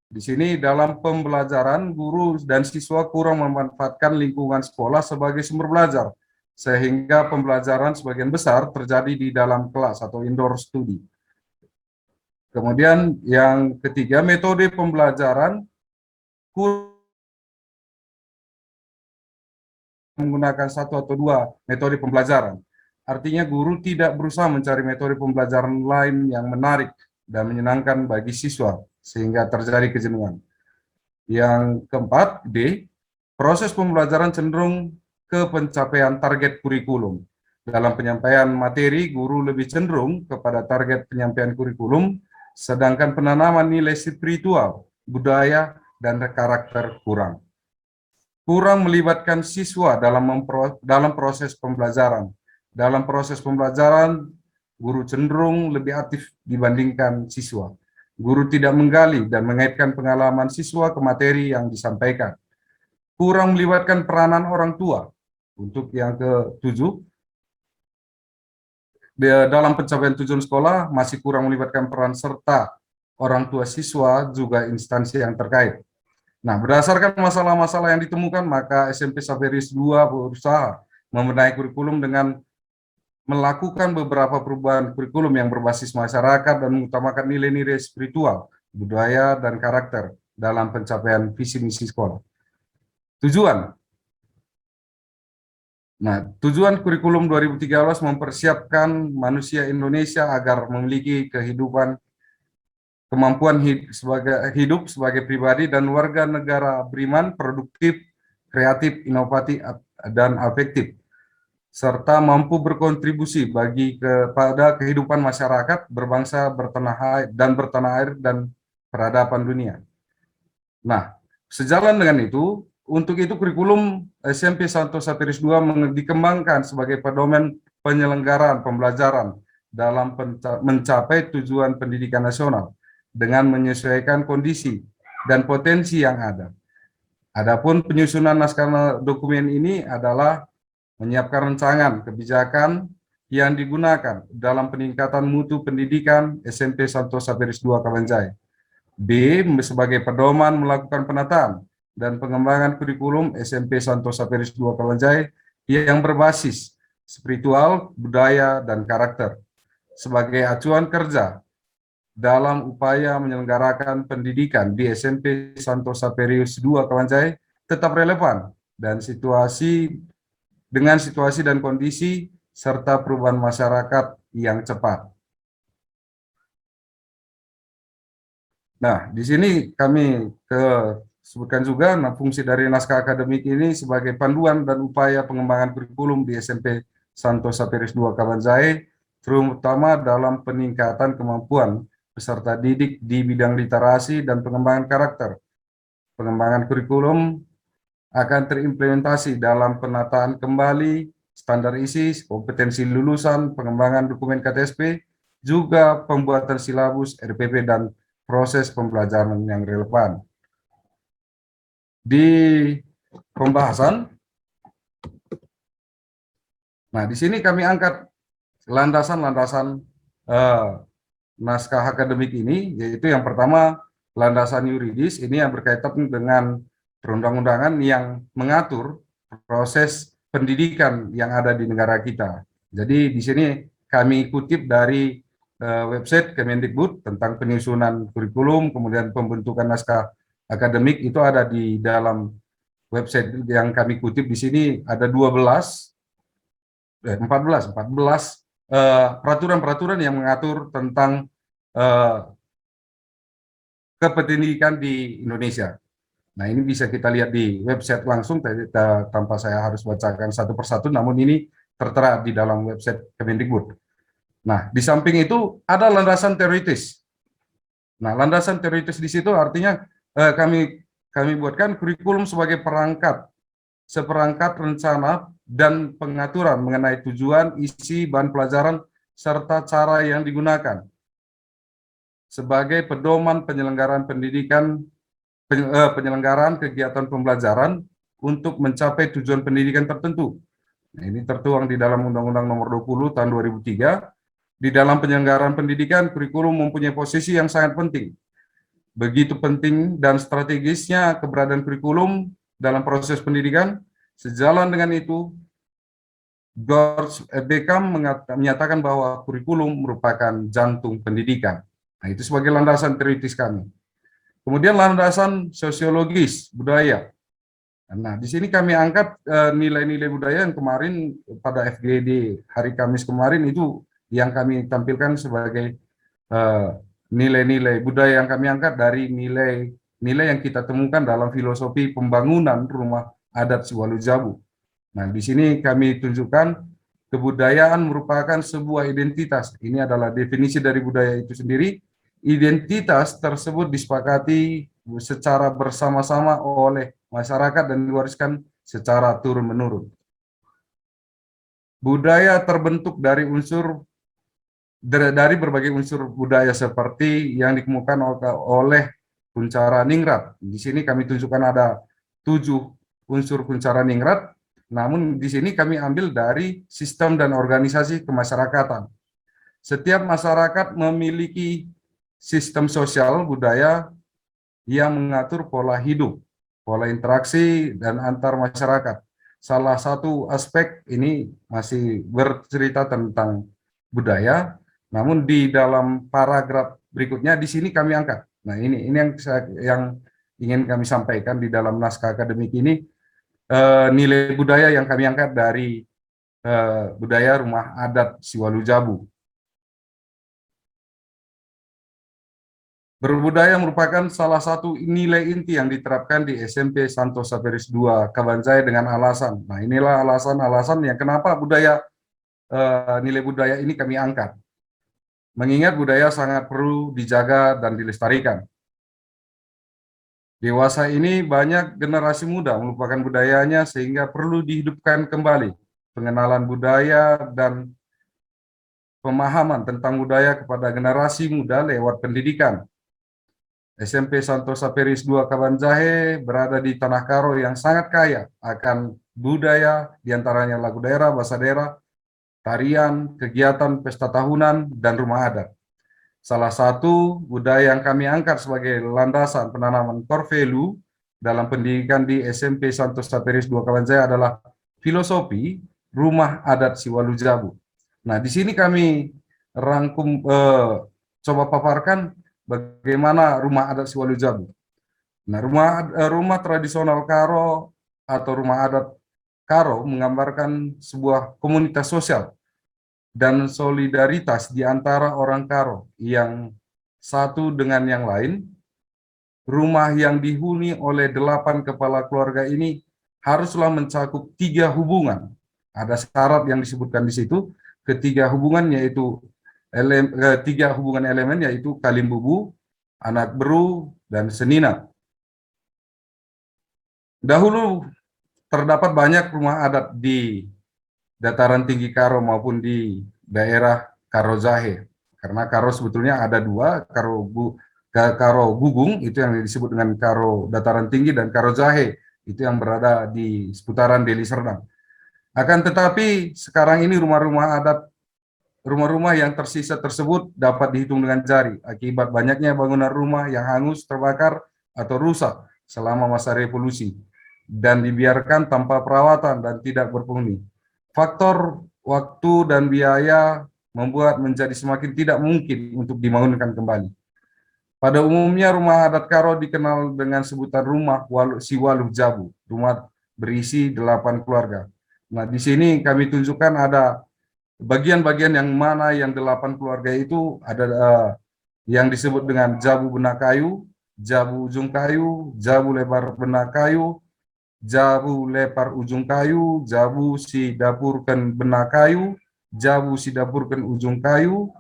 [SPEAKER 5] Di sini dalam pembelajaran, guru dan siswa kurang memanfaatkan lingkungan sekolah sebagai sumber belajar, sehingga pembelajaran sebagian besar terjadi di dalam kelas atau indoor study. Kemudian yang ketiga, metode pembelajaran menggunakan satu atau dua metode pembelajaran. Artinya guru tidak berusaha mencari metode pembelajaran lain yang menarik dan menyenangkan bagi siswa, sehingga terjadi kejenuhan. Yang keempat, D, proses pembelajaran cenderung ke pencapaian target kurikulum. Dalam penyampaian materi, guru lebih cenderung kepada target penyampaian kurikulum, sedangkan penanaman nilai spiritual, budaya, dan karakter kurang. Kurang melibatkan siswa dalam proses pembelajaran. Dalam proses pembelajaran, guru cenderung lebih aktif dibandingkan siswa. Guru tidak menggali dan mengaitkan pengalaman siswa ke materi yang disampaikan. Kurang melibatkan peranan orang tua. Untuk yang ke-7, dalam pencapaian tujuan sekolah masih kurang melibatkan peran serta orang tua siswa juga instansi yang terkait. Nah, berdasarkan masalah-masalah yang ditemukan, maka SMP Saperius II berusaha membenahi kurikulum dengan melakukan beberapa perubahan kurikulum yang berbasis masyarakat dan mengutamakan nilai-nilai spiritual, budaya, dan karakter dalam pencapaian visi misi sekolah. Tujuan. Nah, tujuan kurikulum 2013 mempersiapkan manusia Indonesia agar memiliki kemampuan hidup sebagai pribadi dan warga negara beriman, produktif, kreatif, inovatif, dan afektif, serta mampu berkontribusi kepada kehidupan masyarakat, berbangsa, bertanah air, dan peradaban dunia. Nah, sejalan dengan itu, untuk itu kurikulum SMP Santo Saperius II dikembangkan sebagai pedoman penyelenggaraan pembelajaran dalam mencapai tujuan pendidikan nasional dengan menyesuaikan kondisi dan potensi yang ada. Adapun penyusunan naskah dokumen ini adalah menyiapkan rancangan kebijakan yang digunakan dalam peningkatan mutu pendidikan SMP Santo Saperius II Kabanjai. B, sebagai pedoman melakukan penataan dan pengembangan kurikulum SMP Santo Saperius II Kabanjai yang berbasis spiritual, budaya, dan karakter sebagai acuan kerja dalam upaya menyelenggarakan pendidikan di SMP Santo Saperius II Kabanjai tetap relevan dan situasi dan kondisi serta perubahan masyarakat yang cepat. Nah, di sini kami sebutkan juga fungsi dari naskah akademik ini sebagai panduan dan upaya pengembangan kurikulum di SMP Santo Saperius II Kabanjai, terutama dalam peningkatan kemampuan peserta didik di bidang literasi dan pengembangan karakter. Pengembangan kurikulum akan terimplementasi dalam penataan kembali standar isi, kompetensi lulusan, pengembangan dokumen KTSP, juga pembuatan silabus, RPP, dan proses pembelajaran yang relevan. Di pembahasan, nah di sini kami angkat landasan-landasan naskah akademik ini, yaitu yang pertama landasan yuridis, ini yang berkaitan dengan perundang-undangan yang mengatur proses pendidikan yang ada di negara kita. Jadi di sini kami kutip dari website Kemendikbud tentang penyusunan kurikulum, kemudian pembentukan naskah akademik, itu ada di dalam website yang kami kutip. Di sini ada 14 peraturan-peraturan yang mengatur tentang kependidikan di Indonesia. Nah, ini bisa kita lihat di website langsung tanpa saya harus bacakan satu persatu, namun ini tertera di dalam website Kemendikbud. Nah, di samping itu ada landasan teoritis. Nah, landasan teoritis di situ artinya kami buatkan kurikulum sebagai seperangkat rencana dan pengaturan mengenai tujuan, isi, bahan pelajaran, serta cara yang digunakan sebagai pedoman penyelenggaraan pendidikan, penyelenggaraan kegiatan pembelajaran untuk mencapai tujuan pendidikan tertentu. Nah, ini tertuang di dalam Undang-Undang Nomor 20 Tahun 2003. Di dalam penyelenggaraan pendidikan, kurikulum mempunyai posisi yang sangat penting. Begitu penting dan strategisnya keberadaan kurikulum dalam proses pendidikan. Sejalan dengan itu, George Beckham menyatakan bahwa kurikulum merupakan jantung pendidikan. Nah, itu sebagai landasan teoritis kami. Kemudian landasan sosiologis budaya. Nah, di sini kami angkat nilai-nilai budaya yang kemarin pada FGD hari Kamis kemarin itu yang kami tampilkan sebagai nilai-nilai budaya yang kami angkat dari nilai yang kita temukan dalam filosofi pembangunan rumah adat Siwalujabu. Nah, di sini kami tunjukkan kebudayaan merupakan sebuah identitas. Ini adalah definisi dari budaya itu sendiri. Identitas tersebut disepakati secara bersama-sama oleh masyarakat dan diwariskan secara turun-menurun. Budaya terbentuk dari berbagai unsur budaya seperti yang dikemukakan oleh Kunchara Ningrat. Di sini kami tunjukkan ada 7 unsur Kunchara Ningrat, namun di sini kami ambil dari sistem dan organisasi kemasyarakatan. Setiap masyarakat memiliki sistem sosial budaya yang mengatur pola hidup, pola interaksi, dan antar masyarakat. Salah satu aspek ini masih bercerita tentang budaya, namun di dalam paragraf berikutnya di sini kami angkat. Nah, ini yang ingin kami sampaikan di dalam naskah akademik ini, nilai budaya yang kami angkat dari budaya rumah adat Siwalujabu. Berbudaya merupakan salah satu nilai inti yang diterapkan di SMP Santo Saveris II Kabanjai dengan alasan. Nah, inilah alasan-alasan yang kenapa nilai budaya ini kami angkat. Mengingat budaya sangat perlu dijaga dan dilestarikan. Dewasa ini banyak generasi muda melupakan budayanya sehingga perlu dihidupkan kembali pengenalan budaya dan pemahaman tentang budaya kepada generasi muda lewat pendidikan. SMP Santo Saveris II Kabanjahe berada di Tanah Karo yang sangat kaya akan budaya, diantaranya lagu daerah, bahasa daerah, tarian, kegiatan pesta tahunan, dan rumah adat. Salah satu budaya yang kami angkat sebagai landasan penanaman core value dalam pendidikan di SMP Santo Saveris II Kabanjahe adalah filosofi rumah adat Siwalujabu. Nah, di sini kami rangkum, coba paparkan bagaimana rumah adat Siwalujabu. Nah, rumah tradisional Karo atau rumah adat Karo menggambarkan sebuah komunitas sosial dan solidaritas di antara orang Karo yang satu dengan yang lain. Rumah yang dihuni oleh 8 kepala keluarga ini haruslah mencakup 3 hubungan. Ada syarat yang disebutkan di situ, ketiga hubungan yaitu 3 hubungan elemen yaitu kalimbubu, anak beru, dan senina. Dahulu terdapat banyak rumah adat di dataran tinggi Karo maupun di daerah Karo Jahe. Karena Karo sebetulnya ada 2, Karo Gugung, itu yang disebut dengan Karo Dataran Tinggi, dan Karo Jahe, itu yang berada di seputaran Deli Serdang. Akan tetapi sekarang ini rumah-rumah yang tersisa tersebut dapat dihitung dengan jari akibat banyaknya bangunan rumah yang hangus, terbakar, atau rusak selama masa revolusi dan dibiarkan tanpa perawatan dan tidak berpenghuni. Faktor waktu dan biaya membuat menjadi semakin tidak mungkin untuk dibangunkan kembali. Pada umumnya rumah adat Karo dikenal dengan sebutan rumah Siwaluh Jabu, rumah berisi 8 keluarga. Nah, di sini kami tunjukkan ada bagian-bagian yang mana yang 8 keluarga itu ada yang disebut dengan Jabu Benak Kayu, Jabu Ujung Kayu, Jabu Lebar Benak Kayu, Jabu Lepar Ujung Kayu, Jabu Si Dapurkan Benak Kayu, Jabu Si Dapurkan Ujung Kayu,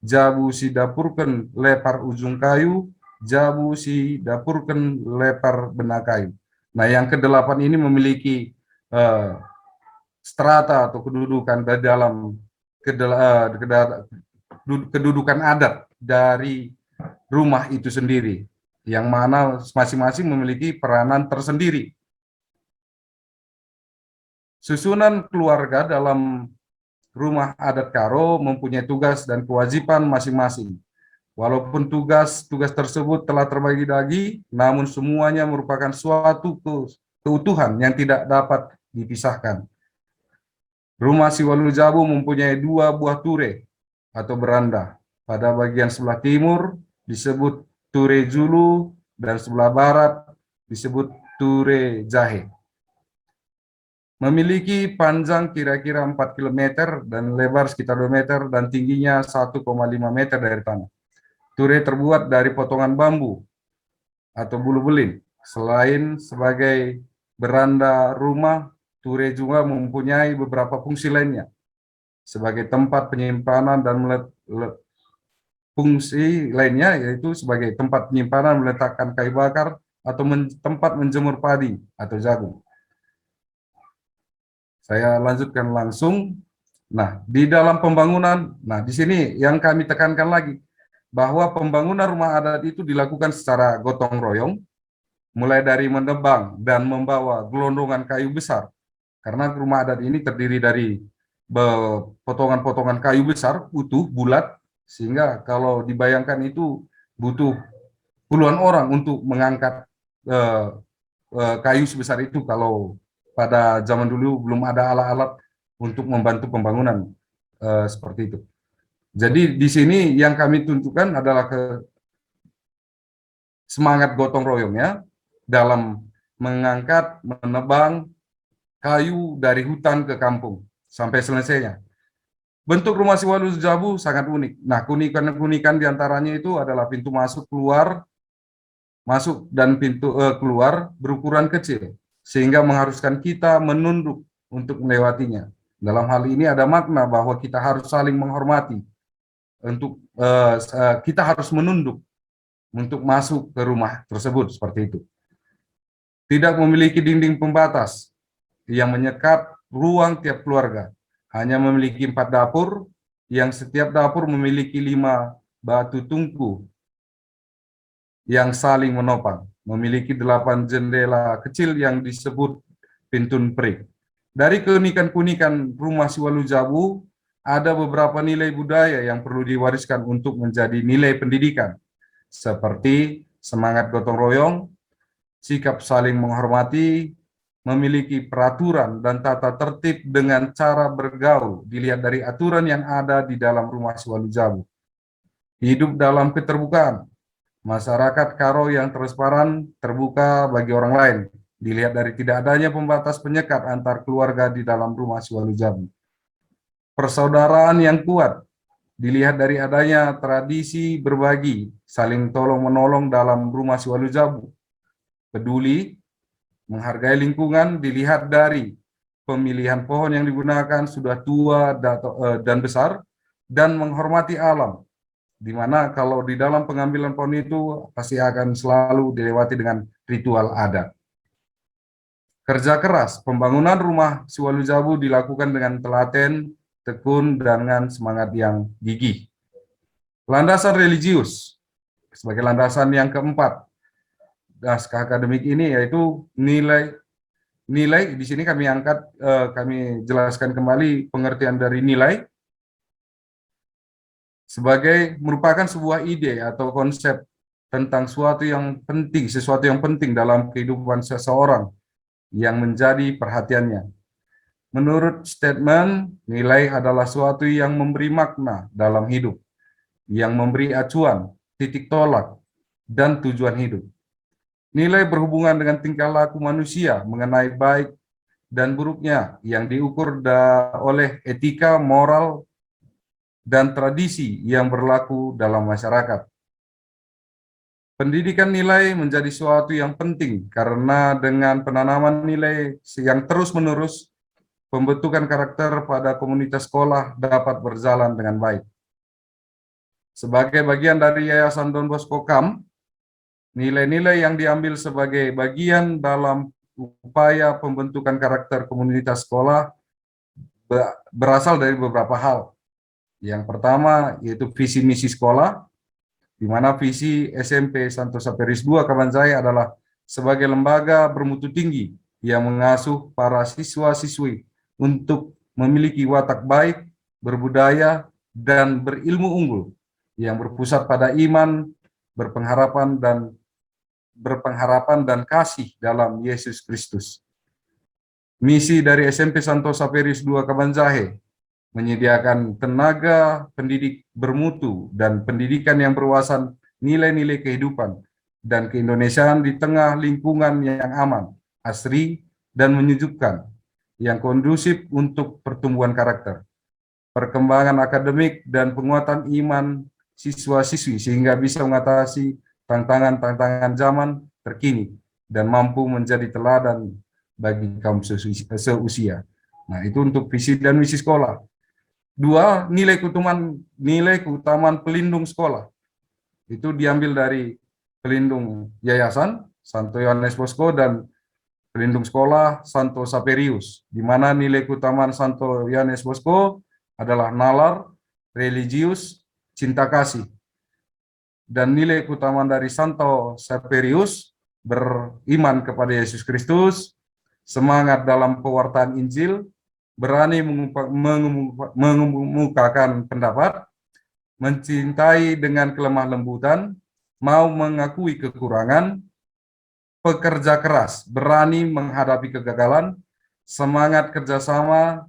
[SPEAKER 5] Jabu Si Dapurkan Lepar Ujung Kayu, Jabu Si Dapurkan Lepar Benak Kayu. Nah, yang ke-8 ini memiliki strata atau kedudukan di dalam kedudukan adat dari rumah itu sendiri, yang mana masing-masing memiliki peranan tersendiri. Susunan keluarga dalam rumah adat Karo mempunyai tugas dan kewajiban masing-masing. Walaupun tugas tersebut telah terbagi-bagi, namun semuanya merupakan suatu keutuhan yang tidak dapat dipisahkan. Rumah Siwaluh Jabu mempunyai 2 buah ture atau beranda. Pada bagian sebelah timur disebut ture Julu dan sebelah barat disebut ture Jahe. Memiliki panjang kira-kira 4 km dan lebar sekitar 2 meter dan tingginya 1,5 meter dari tanah. Ture terbuat dari potongan bambu atau bulu belin. Selain sebagai beranda rumah, ture juga mempunyai beberapa fungsi lainnya. Sebagai tempat penyimpanan dan fungsi lainnya yaitu sebagai tempat penyimpanan meletakkan kayu bakar atau tempat menjemur padi atau jagung. Saya lanjutkan langsung. Nah, di dalam pembangunan, nah di sini yang kami tekankan lagi, bahwa pembangunan rumah adat itu dilakukan secara gotong royong, mulai dari menebang dan membawa gelondongan kayu besar. Karena rumah adat ini terdiri dari potongan-potongan kayu besar, utuh, bulat, sehingga kalau dibayangkan itu butuh puluhan orang untuk mengangkat kayu sebesar itu kalau pada zaman dulu belum ada alat-alat untuk membantu pembangunan seperti itu. Jadi di sini yang kami tunjukkan adalah semangat gotong royongnya dalam mengangkat, menebang kayu dari hutan ke kampung sampai selesainya. Bentuk rumah Siwaluh Jabu sangat unik. Nah, keunikan diantaranya itu adalah pintu masuk dan pintu keluar berukuran kecil, sehingga mengharuskan kita menunduk untuk melewatinya. Dalam hal ini ada makna bahwa kita harus saling menghormati, kita harus menunduk untuk masuk ke rumah tersebut seperti itu. Tidak memiliki dinding pembatas yang menyekat ruang tiap keluarga, hanya memiliki 4 dapur, yang setiap dapur memiliki 5 batu tungku yang saling menopang, memiliki 8 jendela kecil yang disebut pintun perik. Dari keunikan-keunikan rumah Siwaluh Jabu, ada beberapa nilai budaya yang perlu diwariskan untuk menjadi nilai pendidikan, seperti semangat gotong royong, sikap saling menghormati, memiliki peraturan dan tata tertib dengan cara bergaul, dilihat dari aturan yang ada di dalam rumah Siwaluh Jabu. Hidup dalam keterbukaan, masyarakat Karo yang transparan, terbuka bagi orang lain, dilihat dari tidak adanya pembatas penyekat antar keluarga di dalam rumah Siwaluh Jabu. Persaudaraan yang kuat, dilihat dari adanya tradisi berbagi, saling tolong-menolong dalam rumah Siwaluh Jabu. Peduli, menghargai lingkungan, dilihat dari pemilihan pohon yang digunakan sudah tua dan besar, dan menghormati alam, di mana kalau di dalam pengambilan pohon itu pasti akan selalu dilewati dengan ritual adat. Kerja keras, pembangunan rumah Siwaluh Jabu dilakukan dengan telaten, tekun, dengan semangat yang gigih. Landasan religius, sebagai landasan yang keempat naskah akademik ini, yaitu nilai di sini kami angkat, kami jelaskan kembali pengertian dari nilai sebagai merupakan sebuah ide atau konsep tentang sesuatu yang penting dalam kehidupan seseorang yang menjadi perhatiannya. Menurut statement, nilai adalah sesuatu yang memberi makna dalam hidup, yang memberi acuan, titik tolak, dan tujuan hidup. Nilai berhubungan dengan tingkah laku manusia mengenai baik dan buruknya yang diukur oleh etika, moral, dan tradisi yang berlaku dalam masyarakat. Pendidikan nilai menjadi sesuatu yang penting karena dengan penanaman nilai yang terus-menerus, pembentukan karakter pada komunitas sekolah dapat berjalan dengan baik. Sebagai bagian dari Yayasan Don Bosco Camp, nilai-nilai yang diambil sebagai bagian dalam upaya pembentukan karakter komunitas sekolah berasal dari beberapa hal. Yang pertama yaitu visi misi sekolah, di mana visi SMP Santo Saperis II Kabanjahe adalah sebagai lembaga bermutu tinggi yang mengasuh para siswa-siswi untuk memiliki watak baik, berbudaya, dan berilmu unggul yang berpusat pada iman, berpengharapan dan kasih dalam Yesus Kristus. Misi dari SMP Santo Saperis II Kabanjahe menyediakan tenaga pendidik bermutu dan pendidikan yang berwawasan nilai-nilai kehidupan dan keindonesiaan di tengah lingkungan yang aman, asri, dan menyejukkan, yang kondusif untuk pertumbuhan karakter, perkembangan akademik, dan penguatan iman siswa-siswi sehingga bisa mengatasi tantangan-tantangan zaman terkini dan mampu menjadi teladan bagi kaum seusia. Nah, itu untuk visi dan misi sekolah. 2, nilai keutamaan pelindung sekolah. Itu diambil dari pelindung yayasan Santo Yohanes Bosco dan pelindung sekolah Santo Saperius, di mana nilai keutamaan Santo Yohanes Bosco adalah nalar, religius, cinta kasih. Dan nilai keutamaan dari Santo Saperius beriman kepada Yesus Kristus, semangat dalam pewartaan Injil, berani mengemukakan pendapat, mencintai dengan kelemah lembutan, mau mengakui kekurangan, pekerja keras, berani menghadapi kegagalan, semangat kerjasama,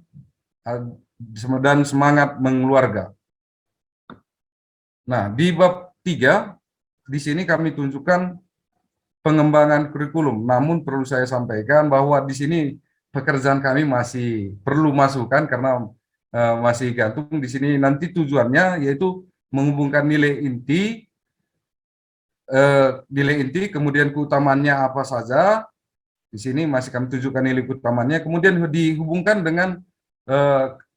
[SPEAKER 5] dan semangat mengeluarga. Nah, di bab 3, di sini kami tunjukkan pengembangan kurikulum. Namun perlu saya sampaikan bahwa di sini pekerjaan kami masih perlu masukan karena masih gantung di sini. Nanti tujuannya yaitu menghubungkan nilai inti, kemudian keutamaannya apa saja. Di sini masih kami tunjukkan nilai keutamaannya, kemudian dihubungkan dengan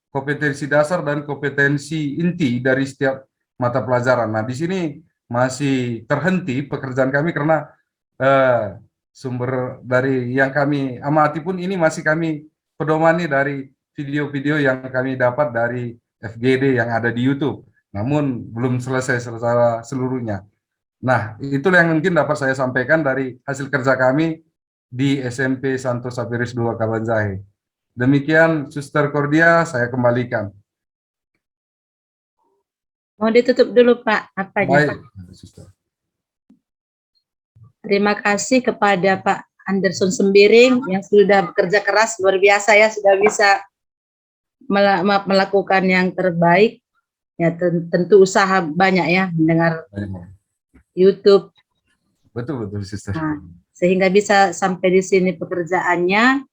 [SPEAKER 5] kompetensi dasar dan kompetensi inti dari setiap mata pelajaran. Nah, di sini masih terhenti pekerjaan kami karena sumber dari yang kami amati pun ini masih kami pedomani dari video-video yang kami dapat dari FGD yang ada di YouTube. Namun belum selesai seluruhnya. Nah, itulah yang mungkin dapat saya sampaikan dari hasil kerja kami di SMP Santo Saperis II Kabanjahe. Demikian, Suster Cordia, saya kembalikan.
[SPEAKER 4] Mau ditutup dulu, Pak. Apanya,
[SPEAKER 5] Baik,
[SPEAKER 4] Pak?
[SPEAKER 5] Suster.
[SPEAKER 4] Terima kasih kepada Pak Anderson Sembiring yang sudah bekerja keras, luar biasa ya, sudah bisa melakukan yang terbaik. Ya, tentu usaha banyak ya, mendengar YouTube.
[SPEAKER 5] Betul, Suster.
[SPEAKER 4] Nah, sehingga bisa sampai di sini pekerjaannya.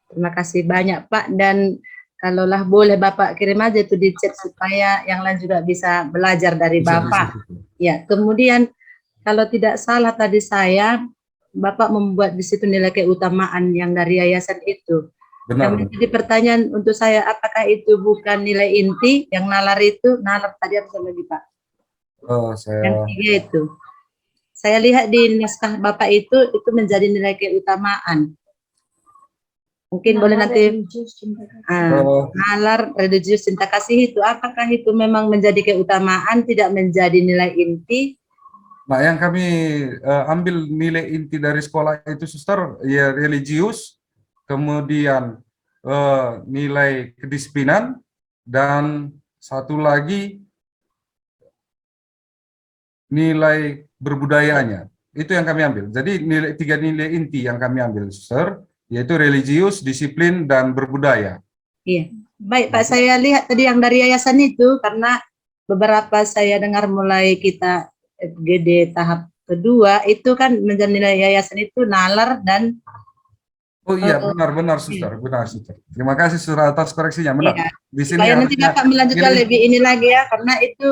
[SPEAKER 4] Terima kasih banyak, Pak. Dan kalaulah boleh Bapak kirim aja itu di chat supaya yang lain juga bisa belajar dari Bapak. Ya, kemudian kalau tidak salah tadi Bapak membuat di situ nilai keutamaan yang dari yayasan itu.
[SPEAKER 5] Benar.
[SPEAKER 4] Yang menjadi pertanyaan untuk saya, apakah itu bukan nilai inti yang nalar itu? Nalar tadi apa lagi, Pak? Yang 3 itu. Saya lihat di naskah Bapak itu menjadi nilai keutamaan. Mungkin boleh nanti nalar, religius, cinta kasih itu, apakah itu memang menjadi keutamaan, tidak menjadi nilai inti?
[SPEAKER 5] Nah, yang kami ambil nilai inti dari sekolah itu, Suster, ya religius, kemudian nilai kedisiplinan, dan satu lagi nilai berbudayanya. Itu yang kami ambil. Jadi tiga nilai inti yang kami ambil, Suster, yaitu religius, disiplin, dan berbudaya.
[SPEAKER 4] Iya. Baik, Pak, saya lihat tadi yang dari yayasan itu, karena beberapa saya dengar mulai kita FGD tahap kedua, itu kan menjadi yayasan itu nalar dan
[SPEAKER 5] Oh iya, benar, Suster. Benar, Suster. Terima kasih, Suster, atas koreksinya. Benar.
[SPEAKER 4] iya.
[SPEAKER 5] Di sini
[SPEAKER 4] Supaya nanti
[SPEAKER 5] harusnya
[SPEAKER 4] Bapak melanjutkan
[SPEAKER 5] nilai-
[SPEAKER 4] lebih ini lagi ya, karena itu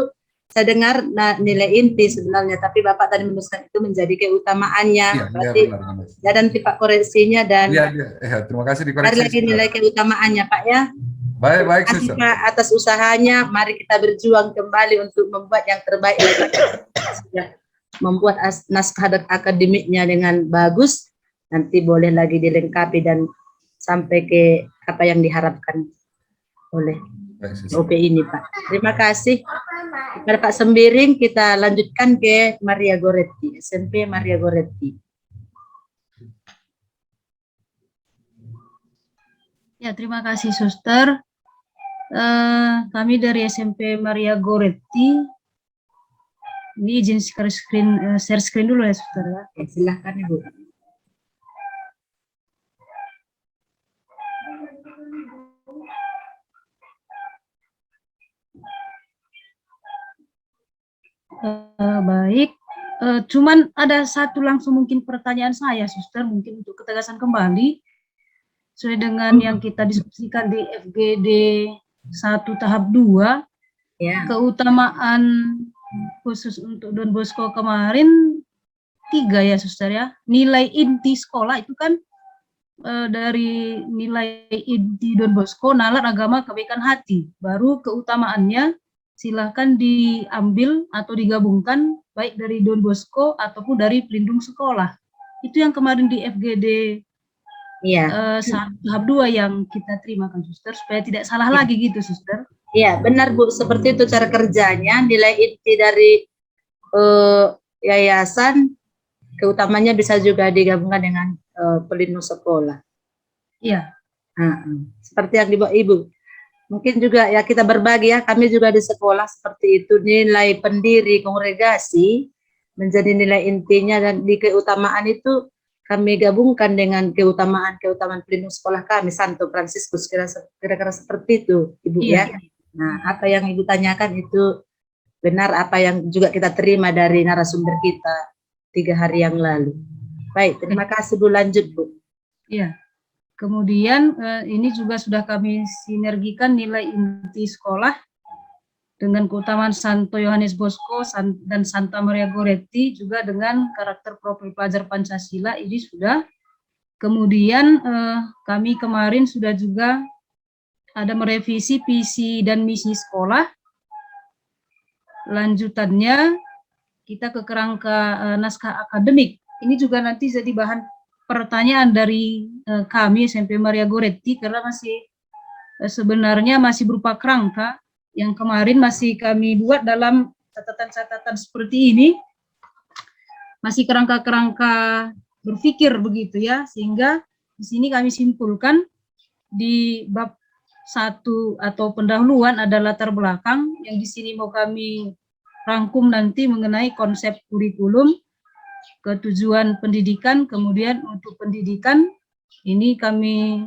[SPEAKER 4] saya dengar nilai inti sebenarnya, tapi Bapak tadi menuliskan itu menjadi keutamaannya.
[SPEAKER 5] Iya,
[SPEAKER 4] Berarti
[SPEAKER 5] benar.
[SPEAKER 4] ya, dan tipe koreksinya dan
[SPEAKER 5] Iya, terima kasih
[SPEAKER 4] cari
[SPEAKER 5] dikoreksi.
[SPEAKER 4] lagi
[SPEAKER 5] Suster.
[SPEAKER 4] nilai keutamaannya, Pak ya.
[SPEAKER 5] Baik,
[SPEAKER 4] Terima kasih,
[SPEAKER 5] Suster.
[SPEAKER 4] Pak, atas usahanya. Mari kita berjuang kembali untuk membuat yang terbaik lagi. Sudah membuat naskah akademiknya dengan bagus, nanti boleh lagi dilengkapi dan sampai ke apa yang diharapkan oleh
[SPEAKER 5] Baik, Suster.
[SPEAKER 4] OP ini, Pak. Terima kasih. Kepada Pak Sembiring, kita lanjutkan ke Maria Goretti, SMP Maria Goretti.
[SPEAKER 9] Ya, terima kasih, Suster. Kami dari SMP Maria Goretti. Ini izin share screen dulu ya, Suster ya.
[SPEAKER 4] Silahkan, Ibu.
[SPEAKER 9] Baik. Cuman ada satu langsung mungkin pertanyaan saya, Suster, mungkin untuk ketegasan kembali sesuai dengan yang kita diskusikan di FGD 1 tahap 2,
[SPEAKER 4] Ya.
[SPEAKER 9] keutamaan khusus untuk Don Bosco kemarin 3 ya, Suster ya. Nilai inti sekolah itu kan dari nilai inti Don Bosco, nalar, agama, kebaikan hati. Baru keutamaannya silahkan diambil atau digabungkan baik dari Don Bosco ataupun dari pelindung sekolah. Itu yang kemarin di FGD tahap 2 yang kita terima kan, Suster, supaya tidak salah lagi gitu, Suster.
[SPEAKER 4] Iya, benar, Bu, seperti itu cara kerjanya. Nilai inti dari yayasan, keutamanya bisa juga digabungkan dengan pelindung sekolah.
[SPEAKER 9] Iya.
[SPEAKER 4] Seperti yang dibawa Ibu. Mungkin juga ya kita berbagi ya, kami juga di sekolah seperti itu, nilai pendiri kongregasi menjadi nilai intinya, dan di keutamaan itu kami gabungkan dengan keutamaan pelindung sekolah kami, Santo Fransiskus, kira-kira seperti itu, Ibu.
[SPEAKER 9] Iya.
[SPEAKER 4] Ya. Nah, apa yang Ibu tanyakan itu benar, apa yang juga kita terima dari narasumber kita 3 hari yang lalu. Baik, terima kasih, Bu. Lanjut, Bu.
[SPEAKER 9] Iya. Kemudian ini juga sudah kami sinergikan nilai inti sekolah dengan keutamaan Santo Yohanes Bosco dan Santa Maria Goretti, juga dengan karakter profil pelajar Pancasila, ini sudah. Kemudian kami kemarin sudah juga ada merevisi visi dan misi sekolah. Lanjutannya kita ke kerangka naskah akademik. Ini juga nanti jadi bahan pertanyaan dari kami SMP Maria Goretti, karena masih sebenarnya masih berupa kerangka yang kemarin masih kami buat dalam catatan-catatan seperti ini, masih kerangka-kerangka berpikir begitu ya, sehingga di sini kami simpulkan di bab 1 atau pendahuluan ada latar belakang, yang di sini mau kami rangkum nanti mengenai konsep kurikulum, ketujuan pendidikan, kemudian untuk pendidikan ini kami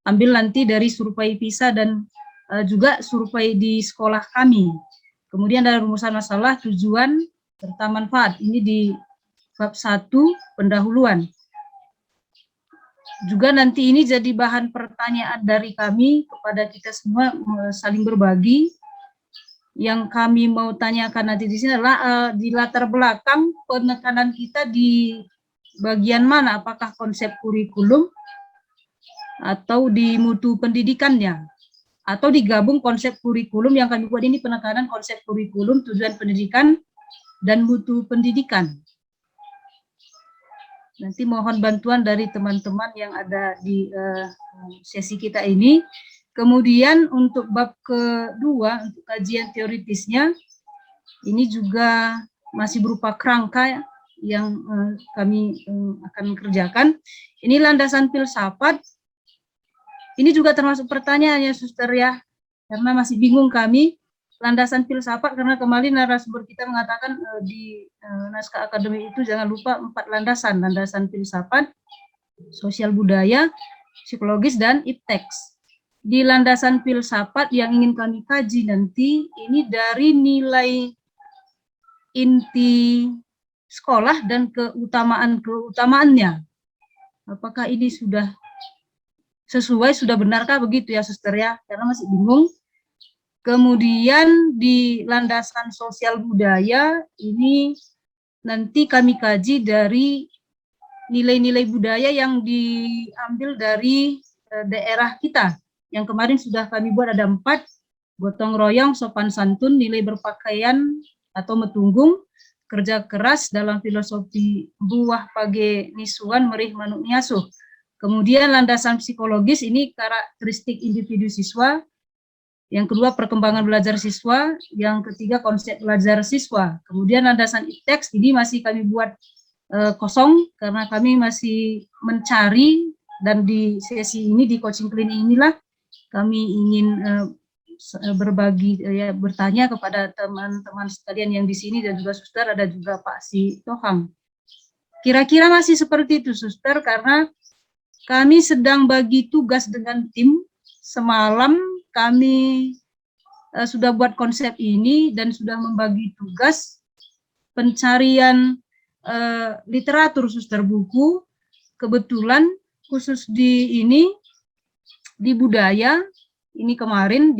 [SPEAKER 9] ambil nanti dari survei PISA dan juga survei di sekolah kami. Kemudian ada rumusan masalah, tujuan, serta manfaat. Ini di bab 1 pendahuluan. Juga nanti ini jadi bahan pertanyaan dari kami kepada kita semua, saling berbagi. Yang kami mau tanyakan nanti di sini adalah di latar belakang penekanan kita di bagian mana, apakah konsep kurikulum atau di mutu pendidikannya, atau digabung konsep kurikulum yang kami buat ini, penekanan konsep kurikulum, tujuan pendidikan, dan mutu pendidikan. Nanti mohon bantuan dari teman-teman yang ada di sesi kita ini. Kemudian untuk bab kedua, untuk kajian teoritisnya, ini juga masih berupa kerangka yang kami akan kerjakan. Ini landasan filsafat. Ini juga termasuk pertanyaannya, Suster ya, karena masih bingung kami. Landasan filsafat, karena kemarin narasumber kita mengatakan di naskah akademik itu jangan lupa 4 landasan. Landasan filsafat, sosial budaya, psikologis, dan ipteks. Di landasan filsafat yang ingin kami kaji nanti, ini dari nilai inti sekolah dan keutamaannya. Apakah ini sudah sesuai, sudah benarkah begitu ya, Suster ya? Karena masih bingung. Kemudian di landasan sosial budaya ini nanti kami kaji dari nilai-nilai budaya yang diambil dari daerah kita. Yang kemarin sudah kami buat ada 4, gotong royong, sopan santun, nilai berpakaian atau metunggung, kerja keras dalam filosofi buah page nisuan merih manuk niasuh. Kemudian landasan psikologis ini karakteristik individu siswa. Yang kedua, perkembangan belajar siswa. Yang ketiga, konsep belajar siswa. Kemudian landasan ipteks ini masih kami buat kosong, karena kami masih mencari, dan di sesi ini, di coaching klinik inilah, kami ingin berbagi, bertanya kepada teman-teman sekalian yang di sini, dan juga Suster, ada juga Pak Sitohang. Kira-kira masih seperti itu, Suster, karena kami sedang bagi tugas dengan tim. Semalam kami sudah buat konsep ini dan sudah membagi tugas pencarian literatur, Suster, buku. Kebetulan khusus di ini, di budaya, ini kemarin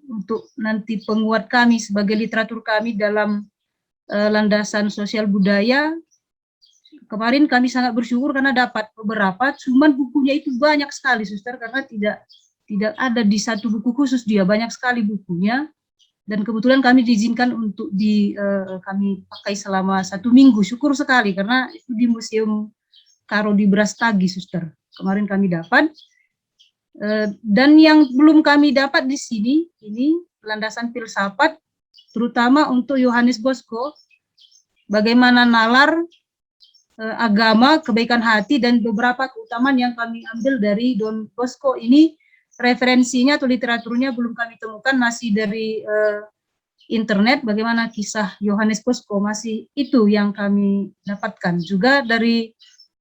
[SPEAKER 9] untuk nanti penguat kami sebagai literatur kami dalam landasan sosial budaya. Kemarin kami sangat bersyukur karena dapat beberapa, cuman bukunya itu banyak sekali, Suster, karena tidak ada di satu buku khusus, dia banyak sekali bukunya, dan kebetulan kami diizinkan untuk kami pakai selama 1 minggu. Syukur sekali, karena itu di Museum Karo di Brastagi, Suster. Kemarin kami dapat, dan yang belum kami dapat di sini, ini landasan filsafat, terutama untuk Yohanes Bosco, bagaimana nalar agama, kebaikan hati, dan beberapa keutamaan yang kami ambil dari Don Bosco ini. Referensinya atau literaturnya belum kami temukan, masih dari internet. Bagaimana kisah Yohanes Bosco, masih itu yang kami dapatkan. Juga dari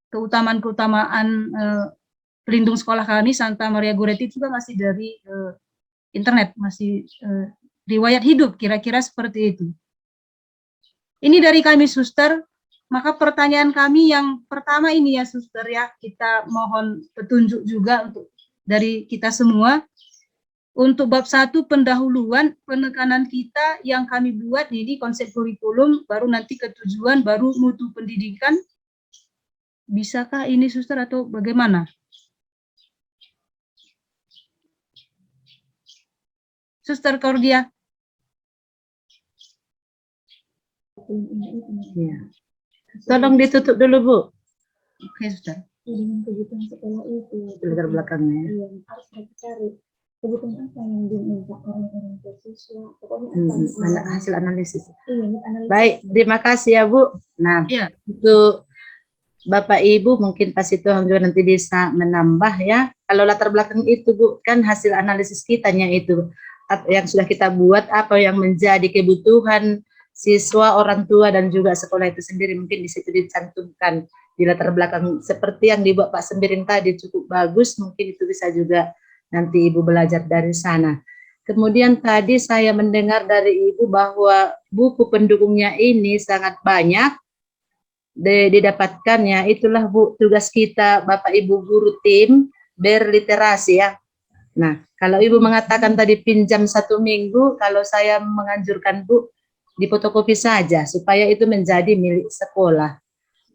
[SPEAKER 9] keutamaan-keutamaan pelindung sekolah kami, Santa Maria Goretti, juga masih dari internet, masih riwayat hidup, kira-kira seperti itu. Ini dari kami, Suster. Maka pertanyaan kami yang pertama ini ya, Suster ya, kita mohon petunjuk juga untuk dari kita semua. Untuk bab 1 pendahuluan, penekanan kita yang kami buat ini konsep kurikulum, baru nanti ketujuan, baru mutu pendidikan. Bisakah ini, Suster, atau bagaimana? Suster Cordia.
[SPEAKER 4] Ya. Tolong ditutup dulu, Bu.
[SPEAKER 9] Oke, Suster.
[SPEAKER 10] Dengan kebutuhan sekolah itu
[SPEAKER 4] Latar belakangnya.
[SPEAKER 10] yang harus mereka cari, kebutuhan apa yang diminta orang-orang tua siswa, pokoknya apa
[SPEAKER 4] Hasil analisis.
[SPEAKER 10] iya, analisis.
[SPEAKER 4] Baik, terima kasih ya, Bu. Nah,
[SPEAKER 9] Ya.
[SPEAKER 4] untuk Bapak Ibu mungkin Pak Sitohang juga nanti bisa menambah ya. Kalau latar belakang itu, Bu, kan hasil analisis kitanya itu yang sudah kita buat, apa yang menjadi kebutuhan siswa, orang tua, dan juga sekolah itu sendiri, mungkin di situ dicantumkan di latar belakang seperti yang dibuat Pak Sembiring tadi, cukup bagus. Mungkin itu bisa juga nanti Ibu belajar dari sana. Kemudian tadi saya mendengar dari Ibu bahwa buku pendukungnya ini sangat banyak didapatkannya. Itulah, Bu, tugas kita Bapak Ibu guru tim berliterasi ya. Nah, kalau Ibu mengatakan tadi pinjam 1 minggu, kalau saya menganjurkan, Bu, difotokopi saja supaya itu menjadi milik sekolah.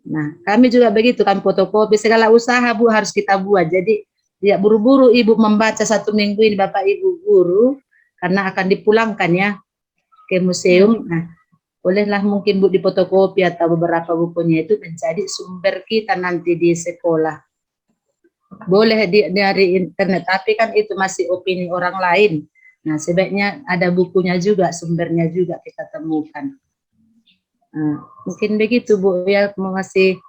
[SPEAKER 4] Nah, kami juga begitu kan, fotokopi, segala usaha, Bu, harus kita buat. Jadi ya buru-buru Ibu membaca 1 minggu ini, Bapak Ibu guru, karena akan dipulangkan ya ke museum. Nah, bolehlah mungkin, Bu, difotokopi atau beberapa bukunya itu menjadi sumber kita nanti di sekolah. Boleh dari internet, tapi kan itu masih opini orang lain. Nah, sebaiknya ada bukunya juga, sumbernya juga kita temukan. Mungkin begitu Bu ya, masih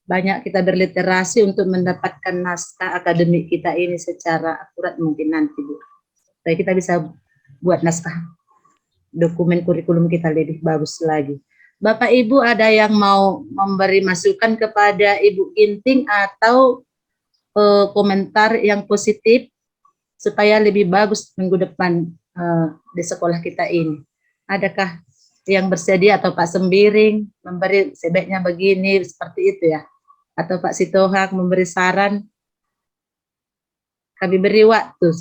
[SPEAKER 4] banyak kita berliterasi untuk mendapatkan naskah akademik kita ini secara akurat mungkin nanti Bu. Supaya kita bisa buat naskah dokumen kurikulum kita lebih bagus lagi. Bapak Ibu ada yang mau memberi masukan kepada Ibu Ginting atau komentar yang positif supaya lebih bagus minggu depan di sekolah kita ini? Adakah yang bersedia, atau Pak Sembiring memberi sebaiknya begini seperti itu ya, atau Pak Sitohang memberi saran? Kami beri waktu.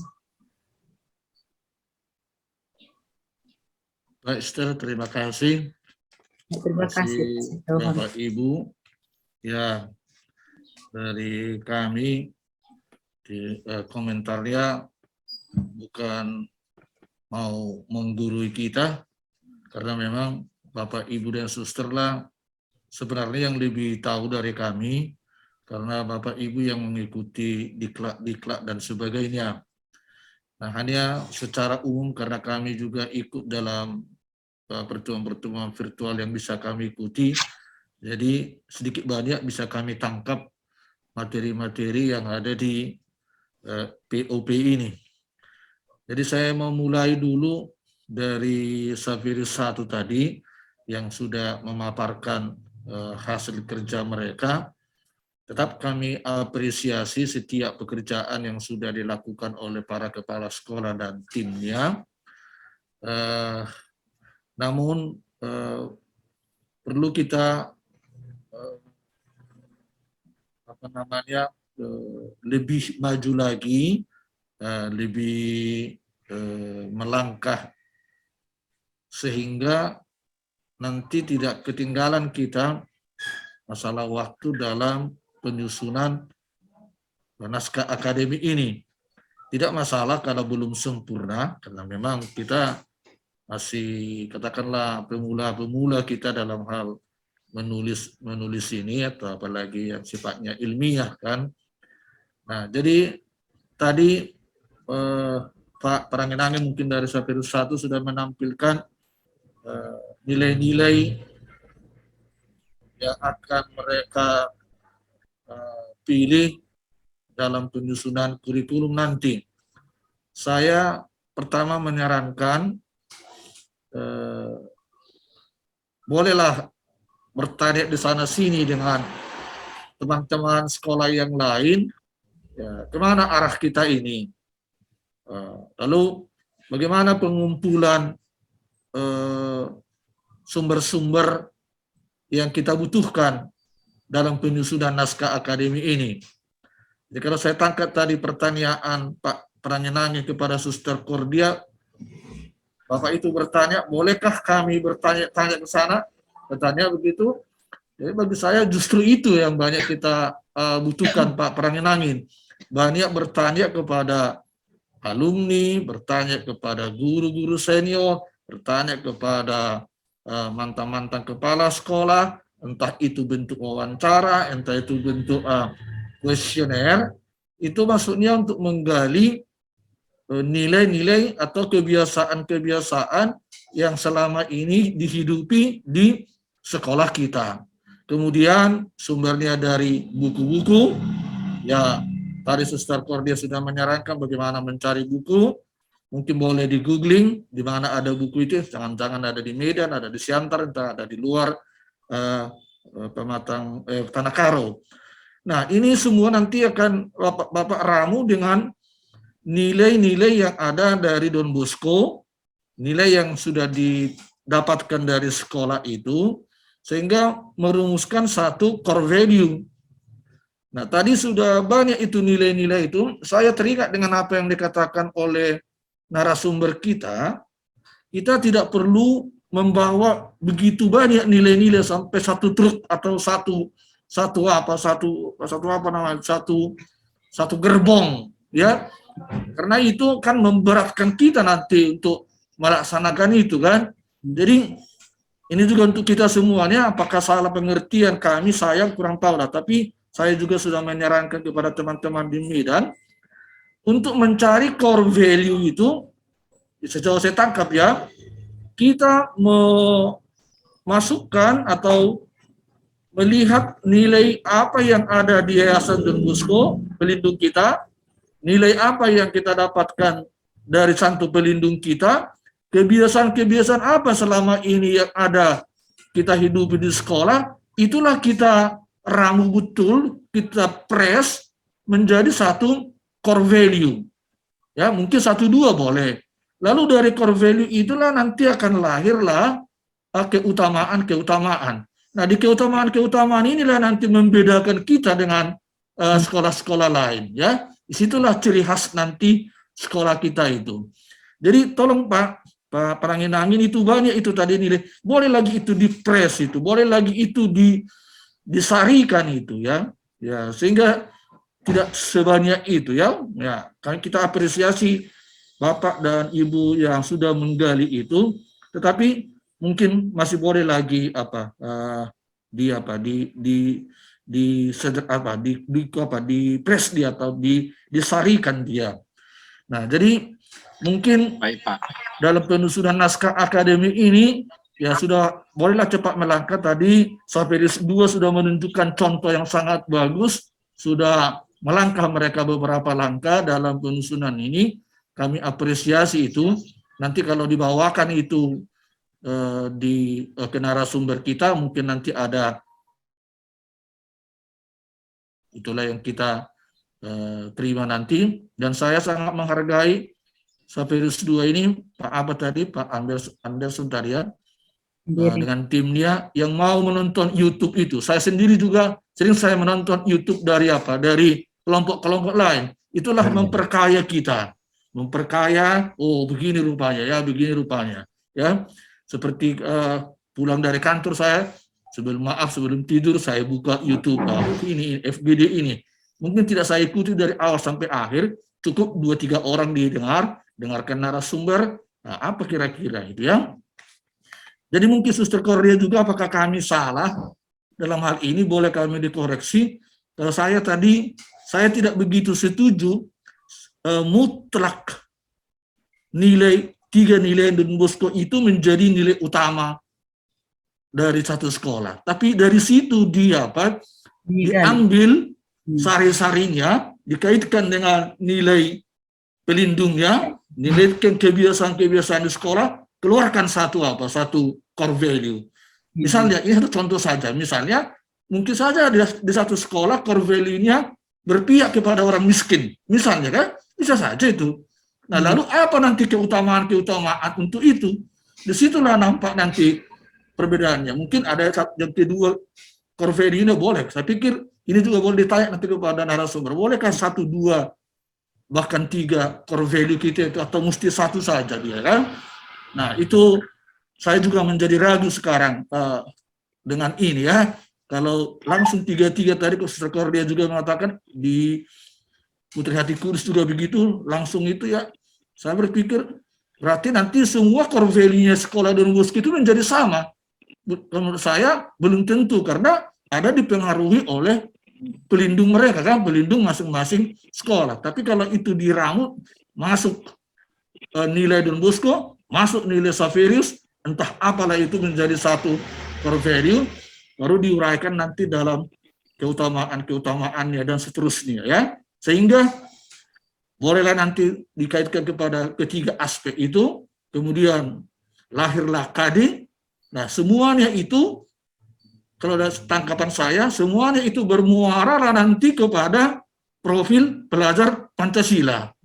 [SPEAKER 2] Baik, Esther, terima kasih.
[SPEAKER 4] Terima kasih
[SPEAKER 2] Bapak Ibu. Ya, dari kami di komentarnya bukan mau menggurui kita, karena memang Bapak Ibu dan Suster lah sebenarnya yang lebih tahu dari kami, karena Bapak Ibu yang mengikuti diklat dan sebagainya. Nah, hanya secara umum karena kami juga ikut dalam pertemuan-pertemuan virtual yang bisa kami ikuti, jadi sedikit banyak bisa kami tangkap materi-materi yang ada di POP ini. Jadi saya mau mulai dulu dari Safirus 1 tadi yang sudah memaparkan hasil kerja mereka. Tetap kami apresiasi setiap pekerjaan yang sudah dilakukan oleh para kepala sekolah dan timnya. Namun perlu kita lebih maju lagi, lebih melangkah sehingga nanti tidak ketinggalan kita masalah waktu dalam penyusunan naskah akademik ini. Tidak masalah kalau belum sempurna, karena memang kita masih katakanlah pemula-pemula kita dalam hal menulis ini, atau apalagi yang sifatnya ilmiah kan. Nah, jadi tadi Pak Paranginangin mungkin dari Safirus 1 sudah menampilkan nilai-nilai yang akan mereka pilih dalam penyusunan kurikulum nanti. Saya pertama menyarankan bolehlah bertanya di sana sini dengan teman-teman sekolah yang lain, ya, kemana arah kita ini, lalu bagaimana pengumpulan sumber-sumber yang kita butuhkan dalam penyusunan naskah akademik ini. Jadi kalau saya tangkap tadi pertanyaan Pak Paranginangin kepada Suster Cordia, Bapak itu bertanya, bolehkah kami bertanya-tanya ke sana? Bertanya begitu. Jadi bagi saya justru itu yang banyak kita butuhkan, Pak Paranginangin. Banyak bertanya kepada alumni, bertanya kepada guru-guru senior, bertanya kepada mantan-mantan kepala sekolah, entah itu bentuk wawancara, entah itu bentuk kuesioner, itu maksudnya untuk menggali nilai-nilai atau kebiasaan-kebiasaan yang selama ini dihidupi di sekolah kita. Kemudian sumbernya dari buku-buku, ya tadi Suster Cordia sudah menyarankan bagaimana mencari buku, mungkin boleh di googling di mana ada buku itu, jangan-jangan ada di Medan, ada di Siantar, entah ada di luar Pematang Tanah Karo. Nah, ini semua nanti akan Bapak ramu dengan nilai-nilai yang ada dari Don Bosco, nilai yang sudah didapatkan dari sekolah itu, sehingga merumuskan satu core value. Nah, tadi sudah banyak itu nilai-nilai itu, saya teringat dengan apa yang dikatakan oleh narasumber kita tidak perlu membawa begitu banyak nilai-nilai sampai satu truk atau satu gerbong, ya. Karena itu kan memberatkan kita nanti untuk melaksanakan itu kan. Jadi ini juga untuk kita semuanya, apakah salah pengertian kami, saya kurang tahu lah, tapi saya juga sudah menyarankan kepada teman-teman di Medan untuk mencari core value itu, sejauh saya tangkap ya, kita masukan atau melihat nilai apa yang ada di Yayasan Don Bosco pelindung kita, nilai apa yang kita dapatkan dari santu pelindung kita, kebiasaan-kebiasaan apa selama ini yang ada kita hidupi di sekolah, itulah kita ramu betul, kita press menjadi satu core value. Ya, mungkin 1-2 boleh. Lalu dari core value itulah nanti akan lahirlah keutamaan-keutamaan. Nah, di keutamaan-keutamaan inilah nanti membedakan kita dengan sekolah-sekolah lain, ya. Disitulah ciri khas nanti sekolah kita itu. Jadi tolong Pak Paranginangin, itu banyak itu tadi nilai. Boleh lagi itu dipres itu, boleh lagi itu disarikan itu, ya. Ya, sehingga tidak sebanyak itu, ya. Ya, kan kita apresiasi Bapak dan Ibu yang sudah menggali itu, tetapi mungkin masih boleh lagi dipres dia atau disarikan dia. Nah, jadi mungkin
[SPEAKER 7] Baik, Pak.
[SPEAKER 2] dalam penyusunan naskah akademik ini ya sudah bolehlah cepat melangkah. Tadi Saferis 2 sudah menunjukkan contoh yang sangat bagus, sudah melangkah mereka beberapa langkah dalam penyusunan ini. Kami apresiasi itu. Nanti kalau dibawakan itu ke narasumber kita, mungkin nanti ada, itulah yang kita terima nanti. Dan saya sangat menghargai Saferis 2 ini, Pak apa tadi, Pak Anderson tadi ya, dengan timnya yang mau menonton YouTube itu. Saya sendiri juga sering saya menonton YouTube dari kelompok-kelompok lain. Itulah memperkaya kita, memperkaya. Oh, begini rupanya ya, begini rupanya ya. Seperti pulang dari kantor saya, sebelum tidur saya buka YouTube, ini FGD ini. Mungkin tidak saya ikuti dari awal sampai akhir, cukup 2-3 orang dengarkan narasumber, nah, apa kira-kira itu ya. Jadi mungkin Suster Cordia juga, apakah kami salah dalam hal ini, boleh kami dikoreksi. Kalau saya tidak begitu setuju mutlak nilai 3 nilai Don Bosco itu menjadi nilai utama dari satu sekolah. Tapi dari situ dia diambil sari-sarinya, dikaitkan dengan nilai pelindungnya, nilai kebiasaan-kebiasaan di sekolah, keluarkan satu core value. Misalnya, ini satu contoh saja. Misalnya, mungkin saja di satu sekolah core value-nya berpihak kepada orang miskin. Misalnya kan, bisa saja itu. Nah, lalu apa nanti keutamaan-keutamaan untuk itu? Disitulah nampak nanti perbedaannya. Mungkin ada yang kedua, core value-nya boleh. Saya pikir ini juga boleh ditanya nanti kepada narasumber. Bolehkah 1, 2, bahkan 3 core value kita itu, atau mesti 1 saja dia kan? Nah, itu saya juga menjadi ragu sekarang dengan ini ya. Kalau langsung 3-3 tadi, Suster Cordia juga mengatakan di Putri Hati Kudus juga begitu, langsung itu ya, saya berpikir berarti nanti semua core value-nya sekolah Don Bosco itu menjadi sama. Menurut saya belum tentu, karena ada dipengaruhi oleh pelindung mereka kan, pelindung masing-masing sekolah. Tapi kalau itu diramu, masuk nilai Don Bosco, masuk nilai Saferis, entah apalah itu menjadi satu core value, baru diuraikan nanti dalam keutamaan-keutamaannya dan seterusnya ya. Sehingga bolehlah nanti dikaitkan kepada ketiga aspek itu, kemudian lahirlah KD. Nah, semuanya itu, kalau ada tangkapan saya, semuanya itu bermuara nanti kepada profil pelajar Pancasila.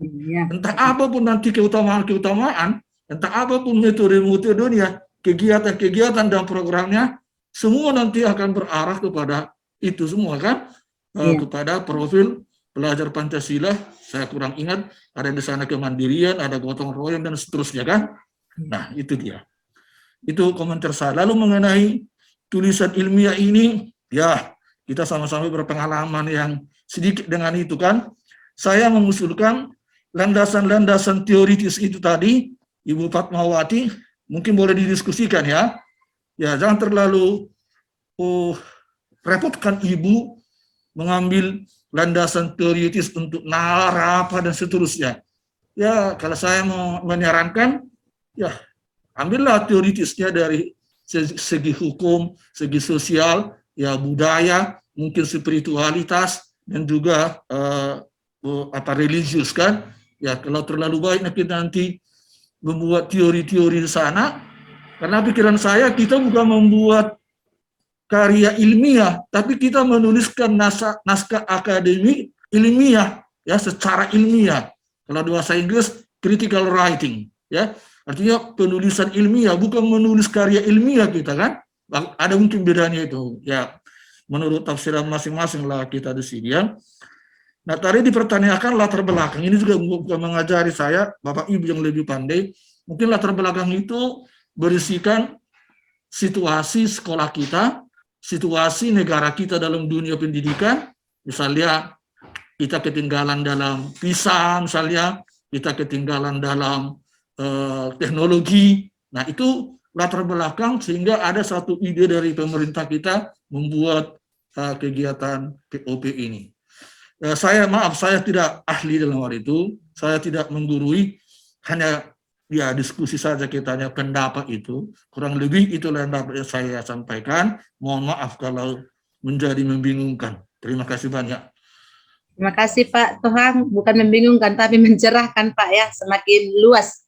[SPEAKER 2] Entah apapun nanti keutamaan-keutamaan, entah apapun metode-metodenya, kegiatan-kegiatan dan programnya, semua nanti akan berarah kepada itu semua kan, kepada profil pelajar Pancasila. Saya kurang ingat, ada di sana kemandirian, ada gotong royong dan seterusnya kan. Nah, itu dia. Itu komentar saya. Lalu mengenai tulisan ilmiah ini, ya kita sama-sama berpengalaman yang sedikit dengan itu kan. Saya mengusulkan landasan-landasan teoritis itu tadi, Ibu Fatmawati, mungkin boleh didiskusikan ya. Ya, jangan terlalu repotkan Ibu mengambil landasan teoritis untuk nalar apa dan seterusnya. Ya, kalau saya mau menyarankan, ya ambillah teoritisnya dari segi hukum, segi sosial, ya budaya, mungkin spiritualitas, dan juga religius kan. Ya kalau terlalu baik nanti membuat teori-teori di sana, karena pikiran saya kita bukan membuat karya ilmiah, tapi kita menuliskan naskah akademik ilmiah, ya secara ilmiah. Kalau bahasa Inggris critical writing, ya artinya penulisan ilmiah, bukan menulis karya ilmiah kita kan. Ada mungkin bedanya itu, ya menurut tafsiran masing-masing lah kita di sini ya. Nah tadi dipertanyakan latar belakang, ini juga bukan mengajari saya, Bapak Ibu yang lebih pandai, mungkin latar belakang itu berisikan situasi sekolah kita, situasi negara kita dalam dunia pendidikan, misalnya kita ketinggalan dalam PISA, misalnya kita ketinggalan dalam teknologi. Nah itu latar belakang sehingga ada satu ide dari pemerintah kita membuat kegiatan POP ini. Saya tidak ahli dalam hal itu, saya tidak menggurui, hanya ya diskusi saja kita, hanya pendapat itu, kurang lebih itulah yang dapat saya sampaikan. Mohon maaf kalau menjadi membingungkan. Terima kasih banyak.
[SPEAKER 4] Terima kasih Pak Tohang, bukan membingungkan tapi mencerahkan Pak ya, semakin luas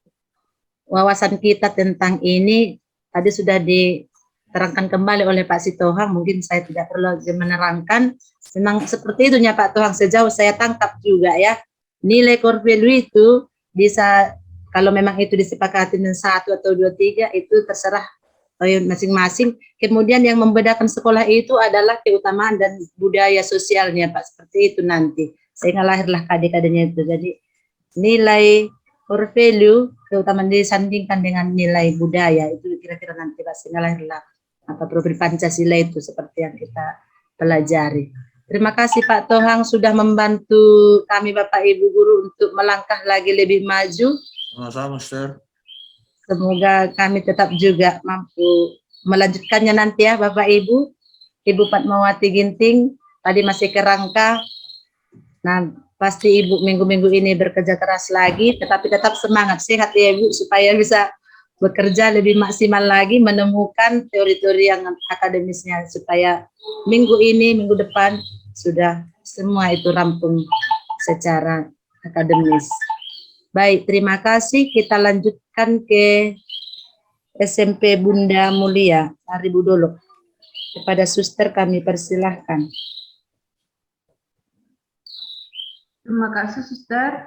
[SPEAKER 4] wawasan kita tentang ini. Tadi sudah diterangkan kembali oleh Pak Sitohang, mungkin saya tidak perlu menerangkan. Memang seperti itunya Pak Tohang, sejauh saya tangkap juga ya, nilai core value itu bisa, kalau memang itu disepakati dengan 1 atau 2, 3, itu terserah masing-masing. Kemudian yang membedakan sekolah itu adalah keutamaan dan budaya sosialnya Pak, seperti itu nanti. Sehingga lahirlah KD-KD-nya itu. Jadi nilai core value, keutamaan disandingkan dengan nilai budaya, itu kira-kira nanti Pak, sehingga lahirlah profil Pancasila itu seperti yang kita pelajari. Terima kasih Pak Tohang sudah membantu kami Bapak Ibu Guru untuk melangkah lagi lebih maju.
[SPEAKER 2] Sama-sama, Sir.
[SPEAKER 4] Semoga kami tetap juga mampu melanjutkannya nanti ya Bapak Ibu. Ibu Fatmawati Ginting tadi masih kerangka. Nah, pasti Ibu minggu-minggu ini bekerja keras lagi, tetapi tetap semangat, sehat ya Ibu, supaya bisa bekerja lebih maksimal lagi, menemukan teori-teori yang akademisnya, supaya minggu ini, minggu depan, sudah semua itu rampung secara akademis. Baik, terima kasih. Kita lanjutkan ke SMP Bunda Mulia, Sari Budolo. Kepada suster kami persilahkan.
[SPEAKER 11] Terima kasih suster.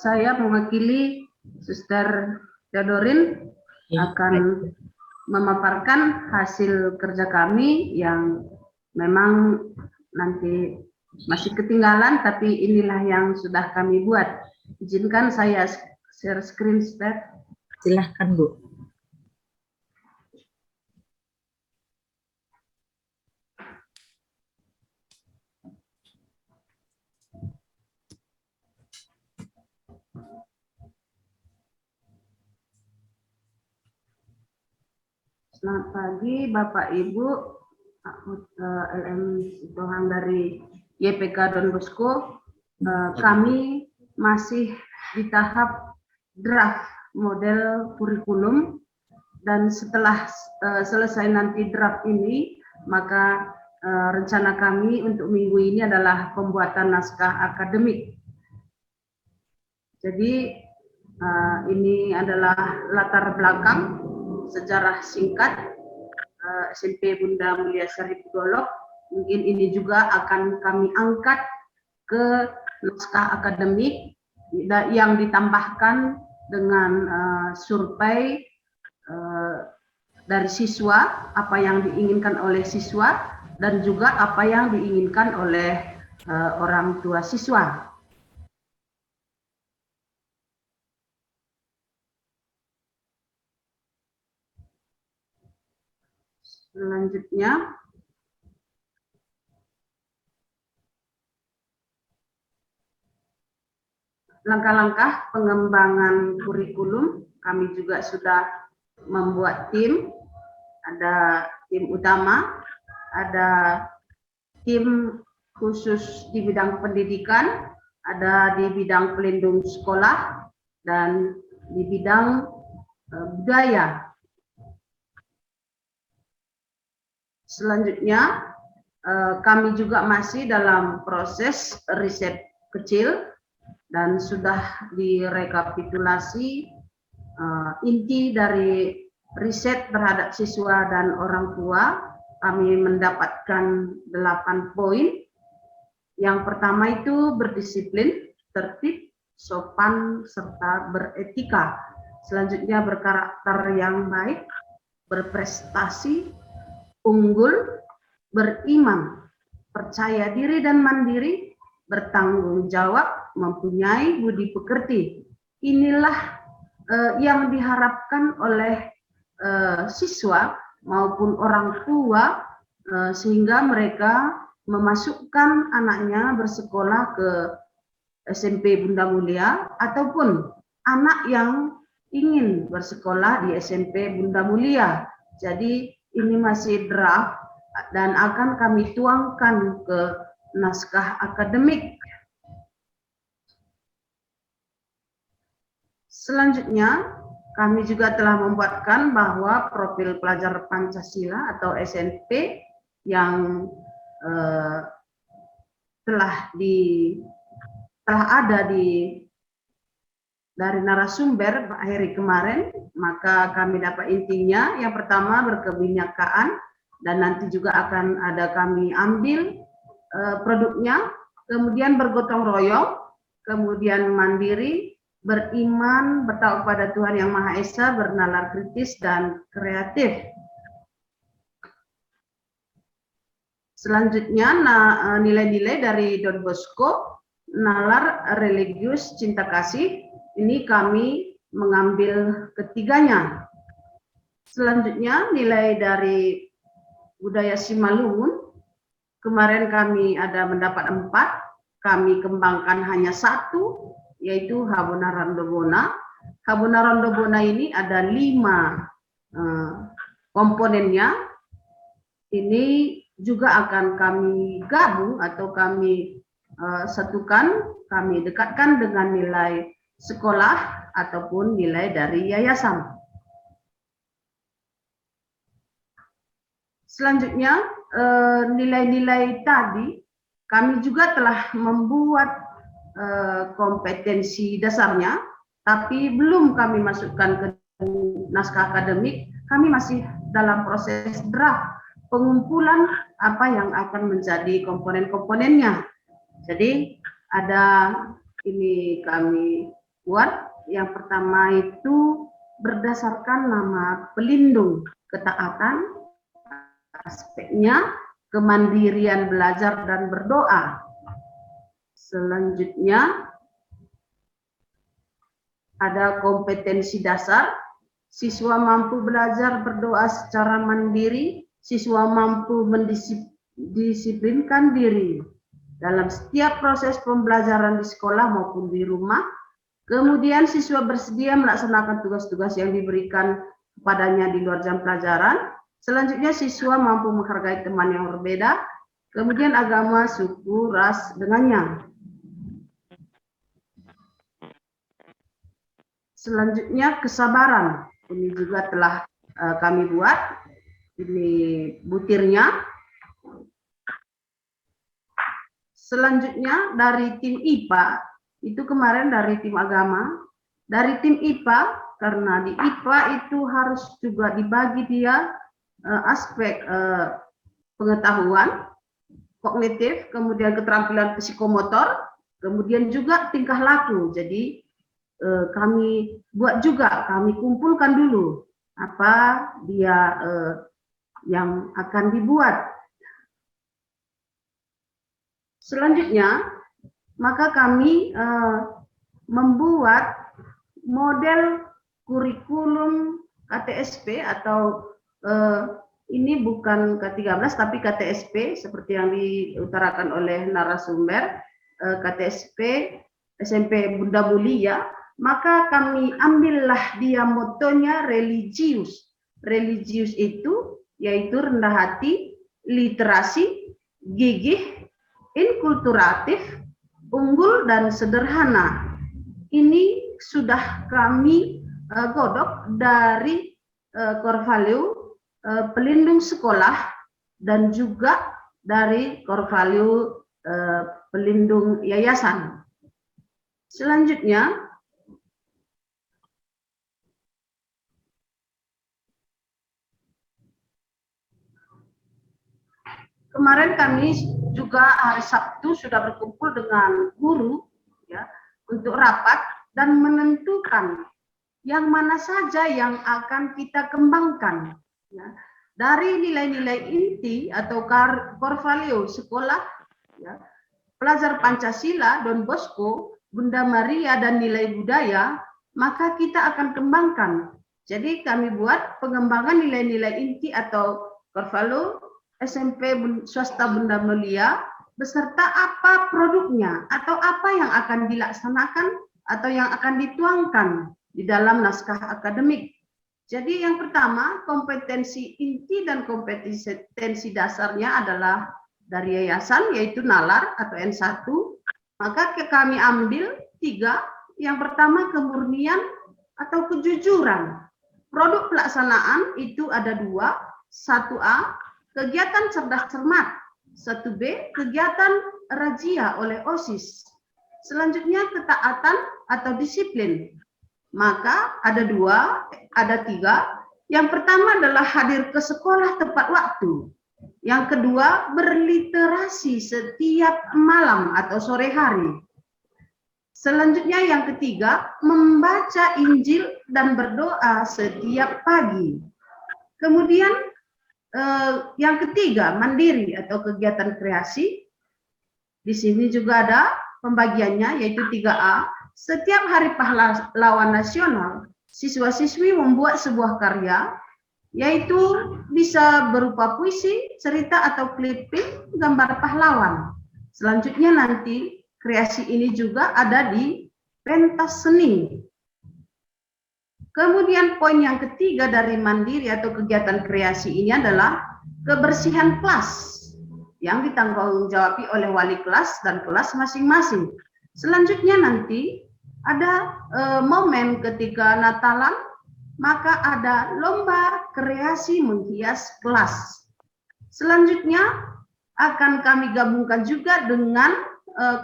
[SPEAKER 11] Saya mewakili Suster Theodorin akan memaparkan hasil kerja kami yang memang nanti masih ketinggalan, tapi inilah yang sudah kami buat. Izinkan saya share screen, Suster.
[SPEAKER 4] Silahkan, Bu.
[SPEAKER 11] Selamat pagi Bapak Ibu, LM Sitohang dari YPK Don Bosco. Kami masih di tahap draft model kurikulum, dan setelah selesai nanti draft ini, maka rencana kami untuk minggu ini adalah pembuatan naskah akademik. Jadi ini adalah latar belakang sejarah singkat SMP Bunda Mulia Sari Budolo. Mungkin ini juga akan kami angkat ke naskah akademik yang ditambahkan dengan survei dari siswa, apa yang diinginkan oleh siswa, dan juga apa yang diinginkan oleh orang tua siswa. Selanjutnya, langkah-langkah pengembangan kurikulum, kami juga sudah membuat tim. Ada tim utama, ada tim khusus di bidang pendidikan, ada di bidang pelindung sekolah, dan di bidang budaya. Selanjutnya, kami juga masih dalam proses riset kecil dan sudah direkapitulasi inti dari riset terhadap siswa dan orang tua. Kami mendapatkan 8 poin. Yang pertama itu berdisiplin, tertib, sopan, serta beretika. Selanjutnya berkarakter yang baik, berprestasi, unggul, beriman, percaya diri dan mandiri, bertanggung jawab, mempunyai budi pekerti. Inilah yang diharapkan oleh siswa maupun orang tua sehingga mereka memasukkan anaknya bersekolah ke SMP Bunda Mulia ataupun anak yang ingin bersekolah di SMP Bunda Mulia. Jadi ini masih draft dan akan kami tuangkan ke naskah akademik. Selanjutnya, kami juga telah membuatkan bahwa profil pelajar Pancasila atau SNP yang telah ada dari narasumber Pak Heri kemarin, maka kami dapat intinya. Yang pertama berkebinekaan, dan nanti juga akan ada kami ambil produknya, kemudian bergotong royong, kemudian mandiri, beriman, bertakwa pada Tuhan Yang Maha Esa, bernalar kritis dan kreatif. Selanjutnya nilai-nilai dari Don Bosco, nalar religius cinta kasih, ini kami mengambil ketiganya. Selanjutnya nilai dari budaya Simalungun, kemarin kami ada mendapat 4, kami kembangkan hanya 1, yaitu Habona Randobona. Habona Randobona ini ada 5 komponennya. Ini juga akan kami gabung atau kami satukan, kami dekatkan dengan nilai sekolah ataupun nilai dari yayasan. Selanjutnya, nilai-nilai tadi kami juga telah membuat kompetensi dasarnya, tapi belum kami masukkan ke naskah akademik. Kami masih dalam proses draft pengumpulan apa yang akan menjadi komponen-komponennya. Jadi ada ini kami buat. Yang pertama itu berdasarkan nama pelindung ketaatan, aspeknya kemandirian belajar dan berdoa. Selanjutnya ada kompetensi dasar, siswa mampu belajar berdoa secara mandiri, siswa mampu mendisiplinkan diri dalam setiap proses pembelajaran di sekolah maupun di rumah. Kemudian siswa bersedia melaksanakan tugas-tugas yang diberikan kepadanya di luar jam pelajaran. Selanjutnya siswa mampu menghargai teman yang berbeda. Kemudian agama, suku, ras dengannya. Selanjutnya kesabaran. Ini juga telah kami buat. Ini butirnya. Selanjutnya dari tim IPA, itu kemarin dari tim agama. Dari tim IPA, karena di IPA itu harus juga dibagi dia aspek pengetahuan, kognitif, kemudian keterampilan psikomotor, kemudian juga tingkah laku. Jadi kami buat juga, kami kumpulkan dulu apa dia yang akan dibuat. Selanjutnya, maka kami membuat model kurikulum KTSP atau ini bukan K13 tapi KTSP seperti yang diutarakan oleh narasumber, KTSP SMP Bunda Mulia. Maka kami ambillah dia motonya religius. Religius itu yaitu rendah hati, literasi, gigih, inkulturatif, unggul, dan sederhana. Ini sudah kami godok dari core value pelindung sekolah dan juga dari core value pelindung yayasan. Selanjutnya, kemarin kami juga hari Sabtu sudah berkumpul dengan guru ya untuk rapat dan menentukan yang mana saja yang akan kita kembangkan ya. Dari nilai-nilai inti atau core value sekolah ya, pelajar Pancasila, Don Bosco, Bunda Maria dan nilai budaya, maka kita akan kembangkan. Jadi kami buat pengembangan nilai-nilai inti atau core value SMP swasta Bunda Mulia beserta apa produknya atau apa yang akan dilaksanakan atau yang akan dituangkan di dalam naskah akademik. Jadi yang pertama, kompetensi inti dan kompetensi dasarnya adalah dari yayasan, yaitu nalar atau N1. Maka kami ambil 3. Yang pertama, kemurnian atau kejujuran. Produk pelaksanaan itu ada 2. 1A, kegiatan cerdas cermat. 1B, kegiatan razia oleh OSIS. Selanjutnya, ketaatan atau disiplin. Maka ada 3. Yang pertama adalah hadir ke sekolah tepat waktu. Yang kedua, berliterasi setiap malam atau sore hari. Selanjutnya yang ketiga, membaca Injil dan berdoa setiap pagi. Kemudian yang ketiga, mandiri atau kegiatan kreasi. Di sini juga ada pembagiannya, yaitu 3A. Setiap hari pahlawan nasional, siswa-siswi membuat sebuah karya, yaitu bisa berupa puisi, cerita atau clipping gambar pahlawan. Selanjutnya nanti kreasi ini juga ada di pentas seni. Kemudian poin yang ketiga dari mandiri atau kegiatan kreasi ini adalah kebersihan kelas yang ditanggungjawab oleh wali kelas dan kelas masing-masing. Selanjutnya nanti ada momen ketika Natalan, maka ada lomba kreasi menghias kelas. Selanjutnya akan kami gabungkan juga dengan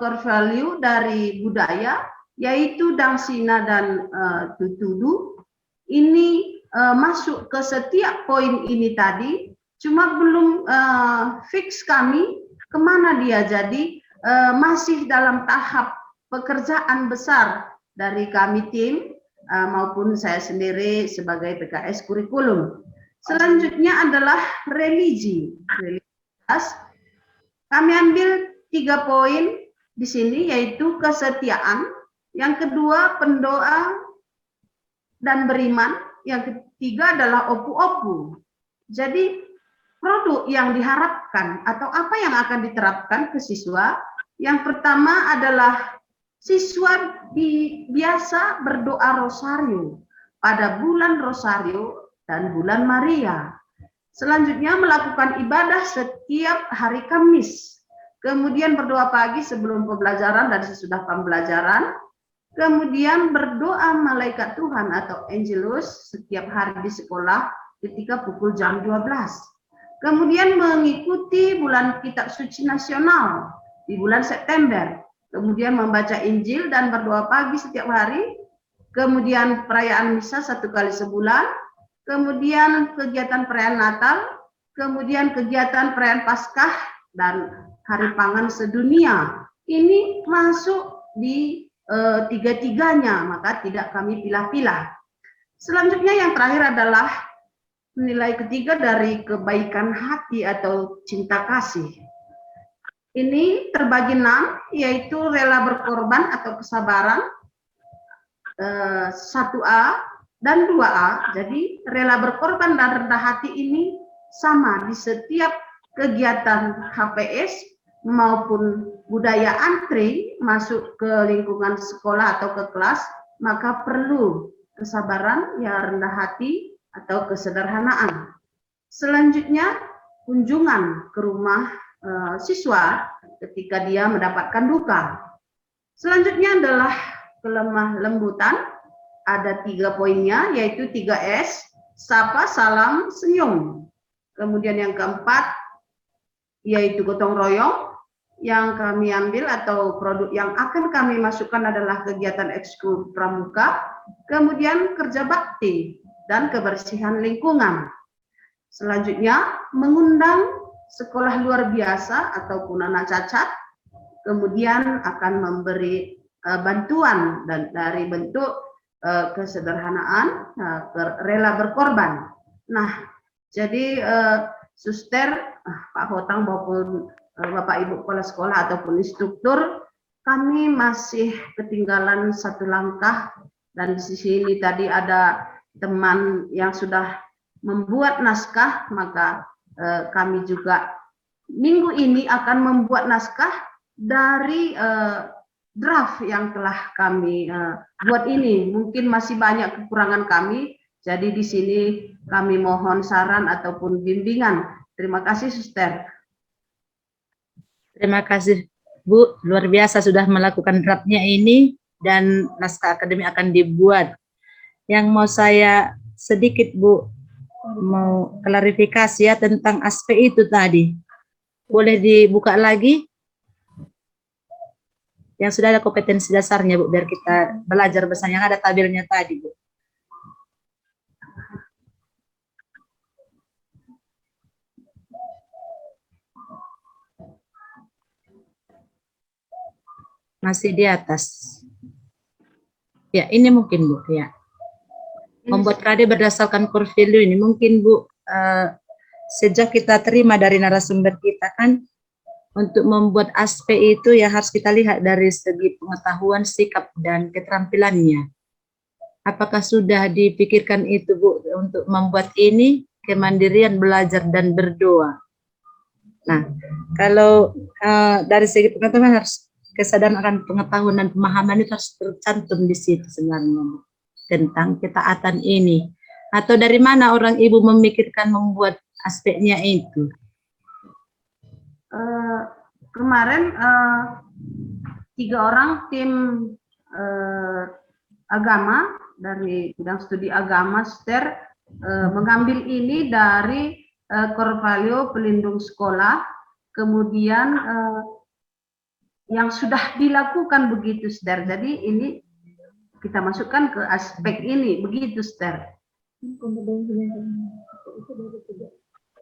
[SPEAKER 11] core value dari budaya, yaitu Dangsina dan Tutudu. Ini masuk ke setiap poin ini tadi, cuma belum fix kami kemana dia. Jadi masih dalam tahap pekerjaan besar dari kami tim maupun saya sendiri sebagai PKS kurikulum. Selanjutnya adalah religi. Religius. Kami ambil 3 poin di sini, yaitu kesetiaan. Yang kedua, pendoa dan beriman. Yang ketiga adalah opu-opu. Jadi produk yang diharapkan atau apa yang akan diterapkan ke siswa, yang pertama adalah siswa biasa berdoa rosario pada bulan Rosario dan bulan Maria. Selanjutnya melakukan ibadah setiap hari Kamis. Kemudian berdoa pagi sebelum pembelajaran dan sesudah pembelajaran. Kemudian berdoa malaikat Tuhan atau Angelus setiap hari di sekolah ketika pukul jam 12. Kemudian mengikuti bulan Kitab Suci Nasional di bulan September. Kemudian membaca Injil dan berdoa pagi setiap hari. Kemudian perayaan misa 1 kali sebulan. Kemudian kegiatan perayaan Natal. Kemudian kegiatan perayaan Paskah dan Hari Pangan Sedunia. Ini masuk di 3-tiganya, maka tidak kami pilah-pilah. Selanjutnya yang terakhir adalah nilai ketiga dari kebaikan hati atau cinta kasih. Ini terbagi 6, yaitu rela berkorban atau kesabaran, 1A dan 2A. Jadi rela berkorban dan rendah hati ini sama di setiap kegiatan HPS maupun budaya antri masuk ke lingkungan sekolah atau ke kelas, maka perlu kesabaran, ya rendah hati atau kesederhanaan. Selanjutnya kunjungan ke rumah siswa ketika dia mendapatkan duka. Selanjutnya adalah kelemah lembutan, ada 3 poinnya, yaitu 3S, sapa, salam, senyum. Kemudian yang keempat, yaitu gotong royong. Yang kami ambil atau produk yang akan kami masukkan adalah kegiatan ekskul pramuka, kemudian kerja bakti, dan kebersihan lingkungan. Selanjutnya, mengundang sekolah luar biasa ataupun anak cacat, kemudian akan memberi bantuan dan dari bentuk kesederhanaan, rela berkorban. Nah, jadi suster, Pak Hotang maupun Bapak Ibu kepala sekolah ataupun instruktur, kami masih ketinggalan satu langkah, dan di sini tadi ada teman yang sudah membuat naskah, maka kami juga minggu ini akan membuat naskah dari draft yang telah kami buat ini. Mungkin masih banyak kekurangan kami, jadi di sini kami mohon saran ataupun bimbingan. Terima kasih, Suster.
[SPEAKER 4] Terima kasih Bu, luar biasa sudah melakukan draftnya ini dan naskah akademik akan dibuat. Yang mau saya sedikit Bu, mau klarifikasi ya tentang aspek itu tadi. Boleh dibuka lagi? Yang sudah ada kompetensi dasarnya Bu, biar kita belajar bersama, yang ada tabelnya tadi Bu. Masih di atas. Ya, ini mungkin Bu, ya. Membuat KD berdasarkan core value ini mungkin Bu, sejak kita terima dari narasumber kita kan, untuk membuat aspek itu ya harus kita lihat dari segi pengetahuan, sikap, dan keterampilannya. Apakah sudah dipikirkan itu Bu, untuk membuat ini kemandirian belajar dan berdoa. Nah, kalau dari segi pengetahuan harus kesadaran akan pengetahuan dan pemahaman itu harus tercantum di situ sebenarnya tentang ketaatan ini. Atau dari mana orang Ibu memikirkan membuat aspeknya itu?
[SPEAKER 11] Kemarin 3 orang tim agama dari bidang studi agama, Suster, mengambil ini dari core value pelindung sekolah, kemudian yang sudah dilakukan begitu, Suster. Jadi ini kita masukkan ke aspek ini, begitu, Suster.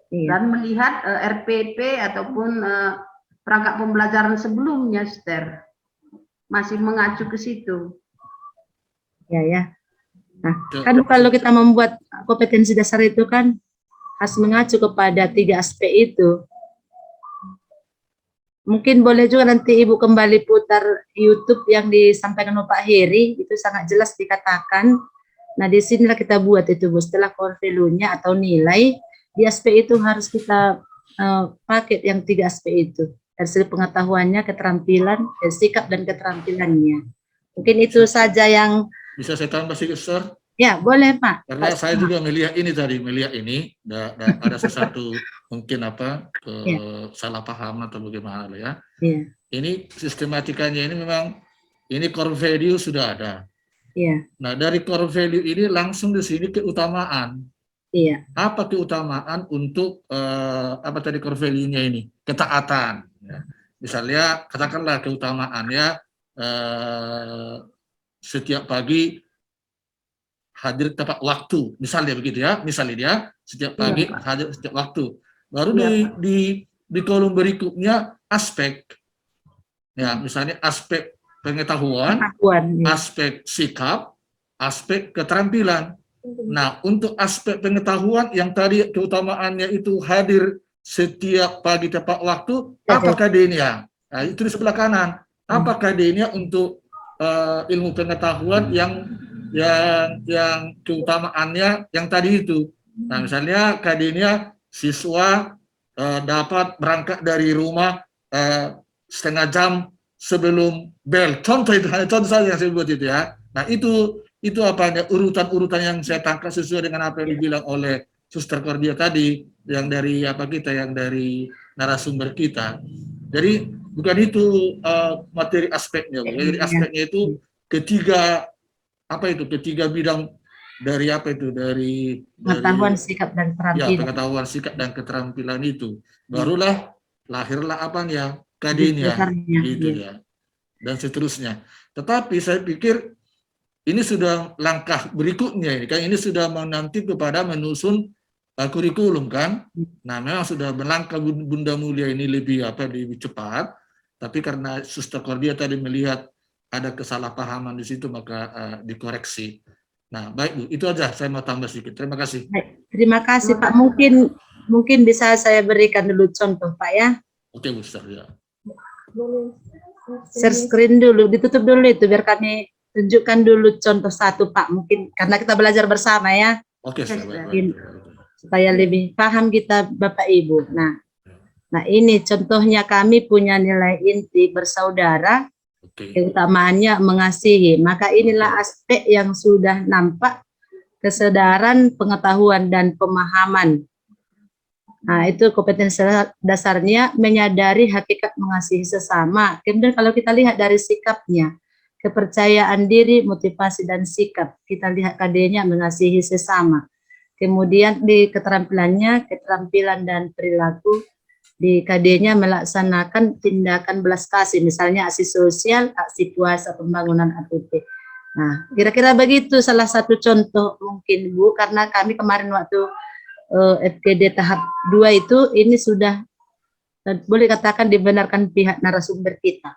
[SPEAKER 11] Dan melihat RPP ataupun perangkat pembelajaran sebelumnya, Suster. Masih mengacu ke situ.
[SPEAKER 4] Ya. Nah, kan kalau kita membuat kompetensi dasar itu kan harus mengacu kepada 3 aspek itu. Mungkin boleh juga nanti Ibu kembali putar YouTube yang disampaikan oleh Pak Heri, itu sangat jelas dikatakan. Nah, di sinilah kita buat itu Bu, setelah core value-nya atau nilai, di aspek itu harus kita pakai yang 3 aspek itu. Dari segi pengetahuannya, keterampilan, sikap dan keterampilannya. Mungkin itu saja yang
[SPEAKER 2] bisa saya tambah sedikit, Sir?
[SPEAKER 4] Ya, boleh Pak.
[SPEAKER 2] Karena saya juga melihat ini, ada sesuatu mungkin salah paham atau bagaimana ya. Ini sistematikanya ini memang ini core value sudah ada. Nah, dari core value ini langsung di sini keutamaan. Apa keutamaan untuk apa tadi core value-nya ini? Ketaatan. Ya. Misalnya katakanlah keutamaannya setiap pagi hadir tepat waktu, misalnya begitu ya, misalnya dia setiap pagi hadir setiap waktu. Baru di kolom berikutnya aspek, ya misalnya aspek pengetahuan, aspek sikap, aspek keterampilan. Nah, untuk aspek pengetahuan yang tadi keutamaannya itu hadir setiap pagi tepat waktu, apakah dia? Nah, itu di sebelah kanan. Apakah dia untuk ilmu pengetahuan yang keutamaannya yang tadi itu. Nah, misalnya KD-nya siswa dapat berangkat dari rumah setengah jam sebelum bel. Contoh itu, hanya contoh saja yang saya buat itu ya. Nah, itu apanya urutan-urutan yang saya tangkap sesuai dengan apa yang dibilang oleh Suster Cordia tadi, yang dari yang dari narasumber kita. Jadi bukan itu materi aspeknya, jadi aspeknya itu ketiga bidang dari
[SPEAKER 4] pengetahuan, sikap dan keterampilan.
[SPEAKER 2] Ya, pengetahuan, sikap dan keterampilan itu. Barulah lahirlah apanya, KD-nya,
[SPEAKER 4] Dasarnya,
[SPEAKER 2] gitu
[SPEAKER 4] iya.
[SPEAKER 2] ya, dan seterusnya. Tetapi saya pikir ini sudah langkah berikutnya, ini kan ini sudah menanti kepada menyusun kurikulum kan. Nah, memang sudah melangkah Bunda Mulia ini lebih cepat, tapi karena Suster Cordia tadi melihat ada kesalahpahaman di situ, maka dikoreksi. Nah, baik Bu, itu aja saya mau tambah sedikit. Terima kasih.
[SPEAKER 4] Baik, terima kasih Pak. Mungkin bisa saya berikan dulu contoh Pak ya.
[SPEAKER 2] Oke Bu, Suster ya.
[SPEAKER 10] Boleh.
[SPEAKER 4] Share screen dulu, ditutup dulu itu biar kami tunjukkan dulu contoh satu Pak. Mungkin karena kita belajar bersama ya.
[SPEAKER 2] Oke,
[SPEAKER 4] Mungkin supaya lebih paham kita Bapak Ibu. Nah ini contohnya kami punya nilai inti bersaudara, keutamaannya mengasihi. Maka inilah aspek yang sudah nampak, kesadaran, pengetahuan, dan pemahaman. Nah, itu kompetensi dasarnya menyadari hakikat mengasihi sesama. Kemudian kalau kita lihat dari sikapnya, kepercayaan diri, motivasi, dan sikap. Kita lihat KD-nya mengasihi sesama. Kemudian di keterampilannya, keterampilan dan perilaku, di KD-nya melaksanakan tindakan belas kasih, misalnya aksi sosial, aksi puasa, pembangunan APP. Nah, kira-kira begitu salah satu contoh mungkin Bu, karena kami kemarin waktu FGD tahap 2 itu ini sudah boleh katakan dibenarkan pihak narasumber kita.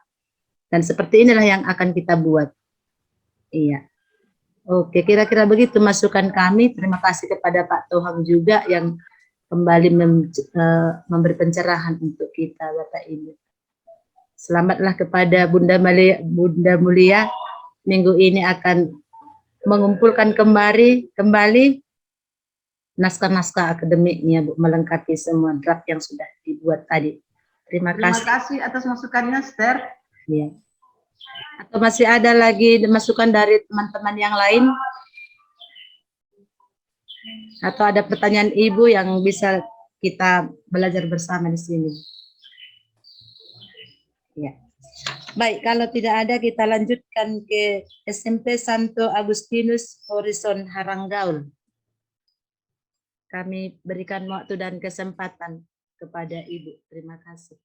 [SPEAKER 4] Dan seperti inilah yang akan kita buat. Iya. Oke, kira-kira begitu masukan kami. Terima kasih kepada Pak Tohang juga yang kembali memberi pencerahan untuk kita Bapak Ibu. Selamatlah kepada Bunda Mulia. Minggu ini akan mengumpulkan kembali naskah-naskah akademiknya Bu, melengkapi semua draft yang sudah dibuat tadi. Terima kasih
[SPEAKER 11] atas masukannya, Ster.
[SPEAKER 4] Ya. Atau masih ada lagi masukan dari teman-teman yang lain? Atau ada pertanyaan Ibu yang bisa kita belajar bersama di sini? Ya. Baik, kalau tidak ada kita lanjutkan ke SMP Santo Agustinus Horizon Haranggaul. Kami berikan waktu dan kesempatan kepada Ibu. Terima kasih.